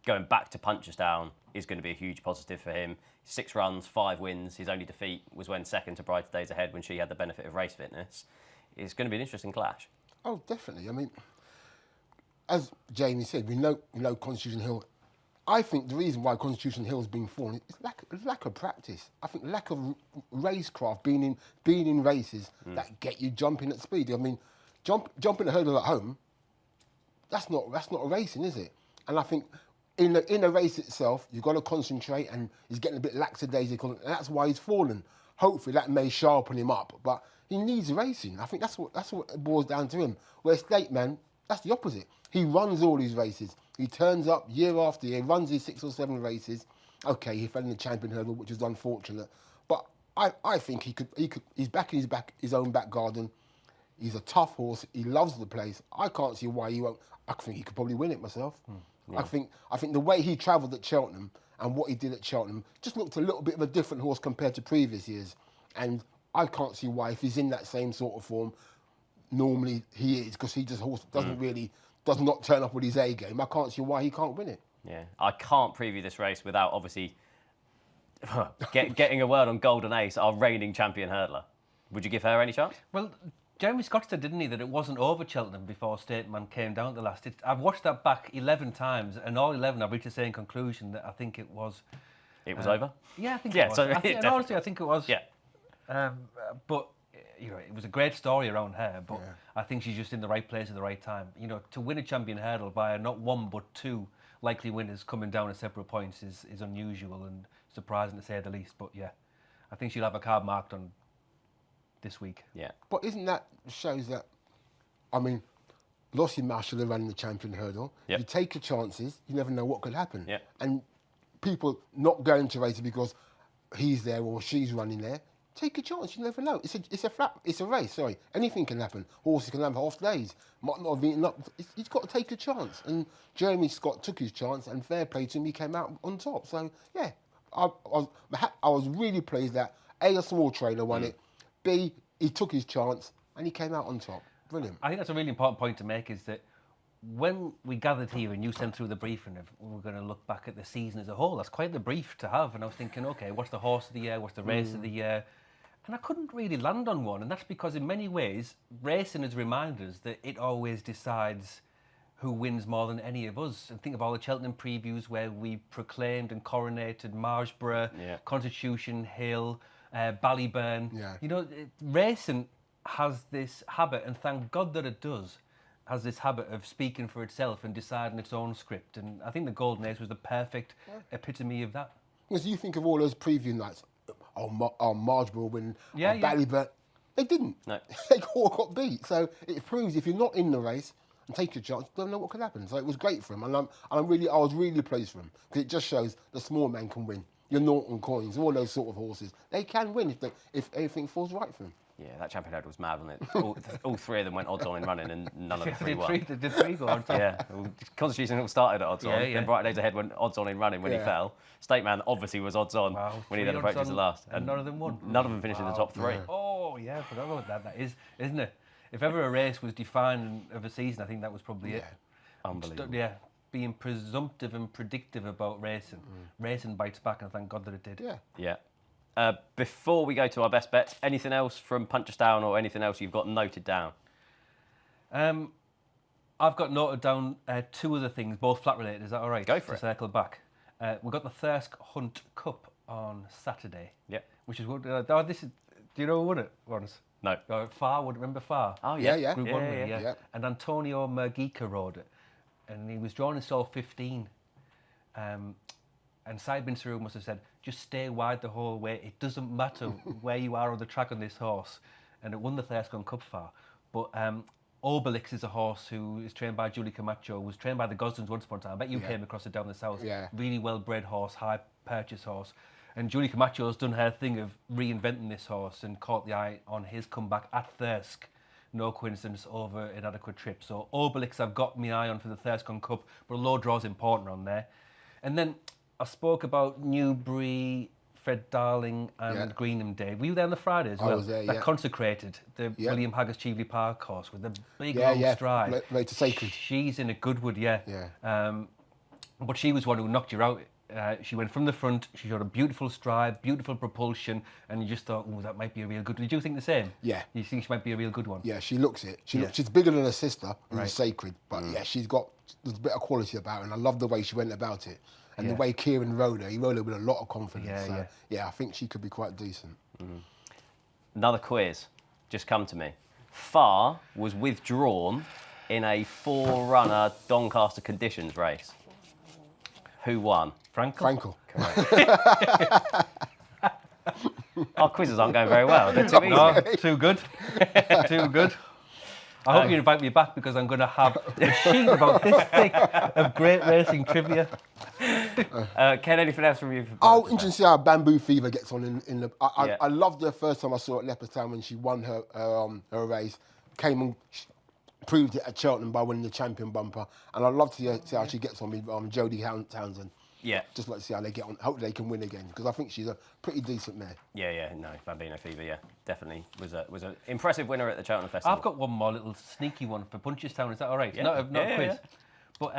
[SPEAKER 1] going back to Punchestown is going to be a huge positive for him. 6 runs, 5 wins. His only defeat was when second to Brighter Days Ahead, when she had the benefit of race fitness. It's going to be an interesting clash.
[SPEAKER 3] Oh, definitely. I mean, as Jamie said, we know Constitution Hill. I think the reason why Constitution Hill has been falling is lack of practice. I think lack of racecraft, being in races that get you jumping at speed. I mean, jumping a hurdle at home, that's not a racing, is it? And I think in the race itself, you've got to concentrate, and he's getting a bit lackadaisical, and that's why he's fallen. Hopefully that may sharpen him up, but he needs racing. I think that's what it boils down to him. Where State Man, that's the opposite. He runs all his races. He turns up year after year, runs his 6 or 7 races. Okay, he fell in the Champion Hurdle, which is unfortunate. But I think he's back in his own back garden. He's a tough horse. He loves the place. I can't see why he won't. I think he could probably win it myself. Yeah. I think the way he travelled at Cheltenham and what he did at Cheltenham just looked a little bit of a different horse compared to previous years. And I can't see why, if he's in that same sort of form, normally he is, because horse does not turn up with his A game. I can't see why he can't win it.
[SPEAKER 1] Yeah, I can't preview this race without obviously getting a word on Golden Ace, our reigning champion hurdler. Would you give her any chance?
[SPEAKER 2] Well, Jeremy Scott said, didn't he, that it wasn't over Cheltenham before Stateman came down at the last. I've watched that back 11 times, and all 11 I've reached the same conclusion that I think it was.
[SPEAKER 1] It was over?
[SPEAKER 2] Yeah, I think it was. Honestly, I think it was.
[SPEAKER 1] Yeah.
[SPEAKER 2] But it was a great story around her, but I think she's just in the right place at the right time. To win a Champion Hurdle by not 1 but 2 likely winners coming down at separate points is unusual and surprising, to say the least. But yeah, I think she'll have a card marked on this week.
[SPEAKER 1] Yeah.
[SPEAKER 3] But isn't that shows that, I mean, Lossie Marshall are running the Champion Hurdle. Yep. You take your chances, you never know what could happen.
[SPEAKER 1] Yep.
[SPEAKER 3] And people not going to race because he's there or she's running there, take a chance, you never know. It's a race, sorry. Anything can happen. Horses can have half days. Might not have eaten up. He's got to take a chance. And Jeremy Scott took his chance, and fair play to him, he came out on top. So, yeah, I was really pleased that A, a small trainer won it, B, he took his chance, and he came out on top. Brilliant.
[SPEAKER 2] I think that's a really important point to make, is that when we gathered here and you sent through the briefing of we're going to look back at the season as a whole, that's quite the brief to have. And I was thinking, okay, what's the horse of the year? What's the race of the year? And I couldn't really land on one. And that's because in many ways, racing has reminded us that it always decides who wins more than any of us. And think of all the Cheltenham previews where we proclaimed and coronated Marshborough, Constitution Hill, Ballyburn.
[SPEAKER 3] Yeah.
[SPEAKER 2] Racing has this habit, and thank God that it does, has this habit of speaking for itself and deciding its own script. And I think the Golden Ace was the perfect epitome of that.
[SPEAKER 3] Because you think of all those preview nights, Marshborough win, Ballyburn. They didn't.
[SPEAKER 1] No.
[SPEAKER 3] They all got beat. So it proves if you're not in the race and take your chance, you don't know what could happen. So it was great for him, and I was really pleased for him, because it just shows the small man can win. Your Norton Coins, all those sort of horses, they can win if everything falls right for them.
[SPEAKER 1] Yeah, that Champion Hurdle was mad, wasn't it? all 3 of them went odds on in running, and none of the 3 won.
[SPEAKER 2] Did 3 go on?
[SPEAKER 1] Yeah, Constitution Hill started at odds on, then Brighter Days Ahead went odds on in running when he fell. State Man obviously was odds on when he then approaches the last.
[SPEAKER 2] And none of them won?
[SPEAKER 1] None of them finished in the top 3.
[SPEAKER 2] Yeah. Oh, yeah, I forgot about that. That is, isn't it? If ever a race was defined of a season, I think that was probably it.
[SPEAKER 1] Unbelievable.
[SPEAKER 2] Yeah, being presumptive and predictive about racing. Racing bites back, and thank God that it did.
[SPEAKER 1] Yeah. Before we go to our best bets, anything else from Punchestown or anything else you've got noted down?
[SPEAKER 2] I've got noted down 2 other things, both flat related. Is that all right?
[SPEAKER 1] Go for it.
[SPEAKER 2] To circle back. We've got the Thirsk Hunt Cup on Saturday.
[SPEAKER 1] Yeah.
[SPEAKER 2] Which is what? Do you know who won it once?
[SPEAKER 1] No.
[SPEAKER 2] Far, remember Far?
[SPEAKER 1] Oh, yeah.
[SPEAKER 3] Yeah.
[SPEAKER 2] Group 1 winner, yeah. And Antonio Mergica rode it. and he was drawn in stall 15. And Saibin Saru must have said, just stay wide the whole way. It doesn't matter where you are on the track on this horse. And it won the Thirsk Hunt Cup far. But Obelix is a horse who is trained by Julie Camacho, was trained by the Goslings once upon a time. I bet you came across it down the south.
[SPEAKER 3] Yeah.
[SPEAKER 2] Really well-bred horse, high-purchase horse. And Julie Camacho's done her thing of reinventing this horse and caught the eye on his comeback at Thirsk. No coincidence over inadequate trip. So Obelix I've got my eye on for the Thirsk Hunt Cup, but a low draw's important on there. And then I spoke about Newbury, Fred Darling and Greenham Day. Were you there on the Friday as well?
[SPEAKER 3] I was there,
[SPEAKER 2] That consecrated the William Haggis Cheveley Park horse with the big long stride.
[SPEAKER 3] Right to sacred.
[SPEAKER 2] She's in a good wood, but she was one who knocked you out. She went from the front, she showed a beautiful stride, beautiful propulsion, and you just thought, oh, that might be a real good one. Did you think the same?
[SPEAKER 3] Yeah.
[SPEAKER 2] You think she might be a real good one?
[SPEAKER 3] Yeah, she looks it. She's bigger than her sister, who's sacred, but she's got there's a bit of quality about her, and I love the way she went about it. And the way Kieran rode her, he rode her with a lot of confidence. I think she could be quite decent.
[SPEAKER 1] Another quiz just come to me. Far was withdrawn in a 4-runner Doncaster conditions race. Who won?
[SPEAKER 3] Frankel.
[SPEAKER 1] Our quizzes aren't going very well. They're too easy.
[SPEAKER 2] No, too good. Too good. I hope you invite me back because I'm going to have a sheet about this thick of great racing trivia.
[SPEAKER 1] Ken, anything else from you?
[SPEAKER 3] Interesting to see how Bamboo Fever gets on in the... I loved her first time I saw her at Leopardstown when she won her race. Came and proved it at Cheltenham by winning the champion bumper. And I'd love to see how she gets on with Jodie Townsend.
[SPEAKER 1] Yeah.
[SPEAKER 3] Just like to see how they get on. Hope they can win again because I think she's a pretty decent mare.
[SPEAKER 1] No, Bambino Fever, definitely was an impressive winner at the Cheltenham Festival.
[SPEAKER 2] I've got one more little sneaky one for Punchestown. Is that all right?
[SPEAKER 1] Yeah.
[SPEAKER 2] Not a quiz. But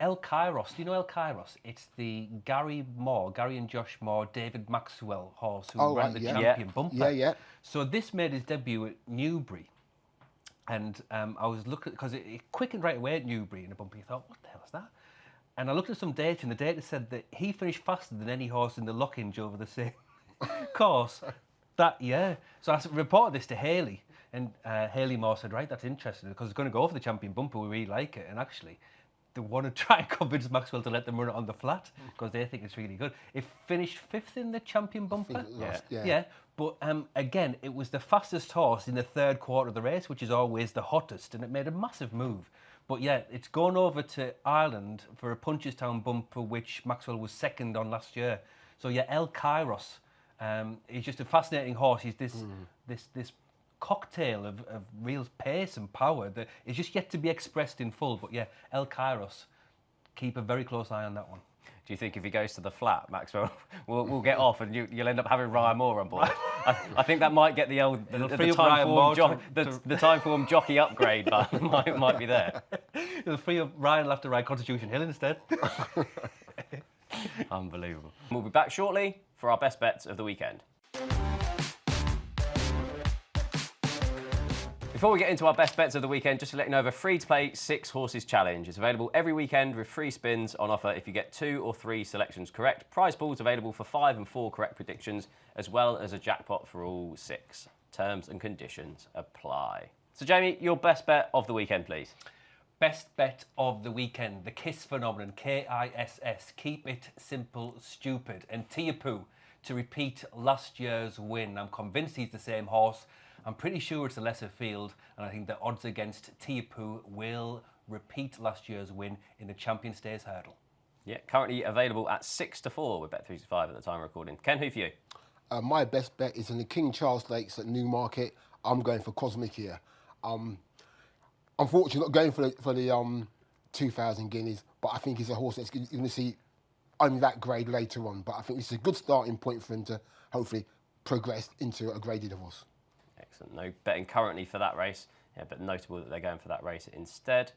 [SPEAKER 2] El Kairos. Do you know El Kairos? It's the Gary and Josh Moore, David Maxwell horse who ran the champion bumper.
[SPEAKER 3] Yeah.
[SPEAKER 2] So this made his debut at Newbury. And I was looking, because it quickened right away at Newbury in a bumper. You thought, what the hell is that? And I looked at some data, and the data said that he finished faster than any horse in the Lockinge over the same course that year. So I reported this to Haley, and Haley Moore said, right, that's interesting, because it's going to go for the champion bumper, we really like it. And actually, they want to try and convince Maxwell to let them run it on the flat, because they think it's really good. It finished 5th in the champion bumper. But again, it was the fastest horse in the 3rd quarter of the race, which is always the hottest, and it made a massive move. But it's gone over to Ireland for a Punchestown bumper, which Maxwell was 2nd on last year. So El Kairos, he's just a fascinating horse. He's this cocktail of real pace and power that is just yet to be expressed in full. But El Kairos, keep a very close eye on that one.
[SPEAKER 1] Do you think if he goes to the flat, Maxwell will get off and you'll end up having Ryan Moore on board? I think that might get the time form jockey upgrade, but might be there.
[SPEAKER 2] It'll free up Ryan. Will have to ride Constitution Hill instead.
[SPEAKER 1] Unbelievable. We'll be back shortly for our best bets of the weekend. Before we get into our best bets of the weekend, just to let you know of a free-to-play 6 horses challenge. It's available every weekend with free spins on offer if you get 2 or 3 selections correct. Prize pools available for 5 and 4 correct predictions, as well as a jackpot for all 6. Terms and conditions apply. So, Jamie, your best bet of the weekend, please.
[SPEAKER 2] Best bet of the weekend, the KISS phenomenon, KISS, keep it simple, stupid, and Tiapu to repeat last year's win. I'm convinced he's the same horse. I'm pretty sure it's a lesser field, and I think the odds against Tiapu will repeat last year's win in the Champion Stays hurdle.
[SPEAKER 1] Yeah, currently available at 6-4 with Bet365 at the time of recording. Ken, who for you?
[SPEAKER 3] My best bet is in the King Charles Stakes at Newmarket. I'm going for Cosmic here. Unfortunately, not going for the 2,000 guineas, but I think he's a horse that's you're going to see only that grade later on. But I think it's a good starting point for him to hopefully progress into a graded horse.
[SPEAKER 1] Excellent. No betting currently for that race, but notable that they're going for that race instead.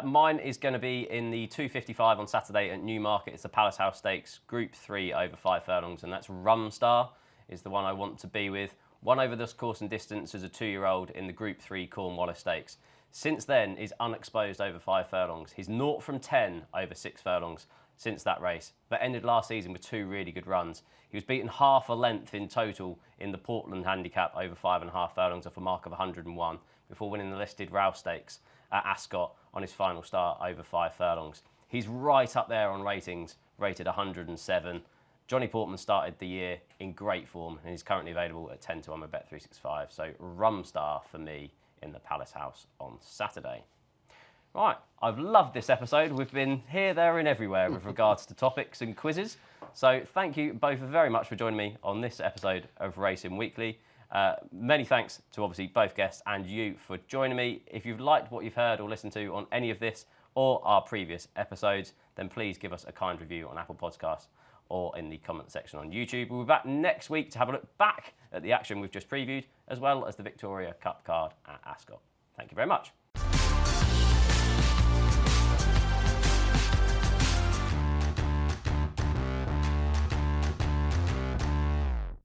[SPEAKER 1] Mine is going to be in the 255 on Saturday at Newmarket. It's the Palace House Stakes, Group 3 over 5 furlongs, and that's Rumstar is the one I want to be with. Won over this course and distance as a 2-year-old in the Group 3 Cornwallis Stakes. Since then, is unexposed over 5 furlongs. He's 0 from 10 over 6 furlongs since that race, but ended last season with 2 really good runs. He was beaten half a length in total in the Portland handicap over 5.5 furlongs off a mark of 101 before winning the listed Rouse Stakes. at Ascot on his final start over 5 furlongs. He's right up there on ratings, rated 107. Johnny Portman started the year in great form and he's currently available at 10 to 1 with Bet365. So Rumstar for me in the Palace House on Saturday. Right, I've loved this episode. We've been here, there and everywhere with regards to topics and quizzes. So thank you both very much for joining me on this episode of Racing Weekly. Many thanks to obviously both guests and you for joining me. If you've liked what you've heard or listened to on any of this or our previous episodes, then please give us a kind review on Apple Podcasts or in the comment section on YouTube. We'll be back next week to have a look back at the action we've just previewed, as well as the Victoria Cup card at Ascot. Thank you very much.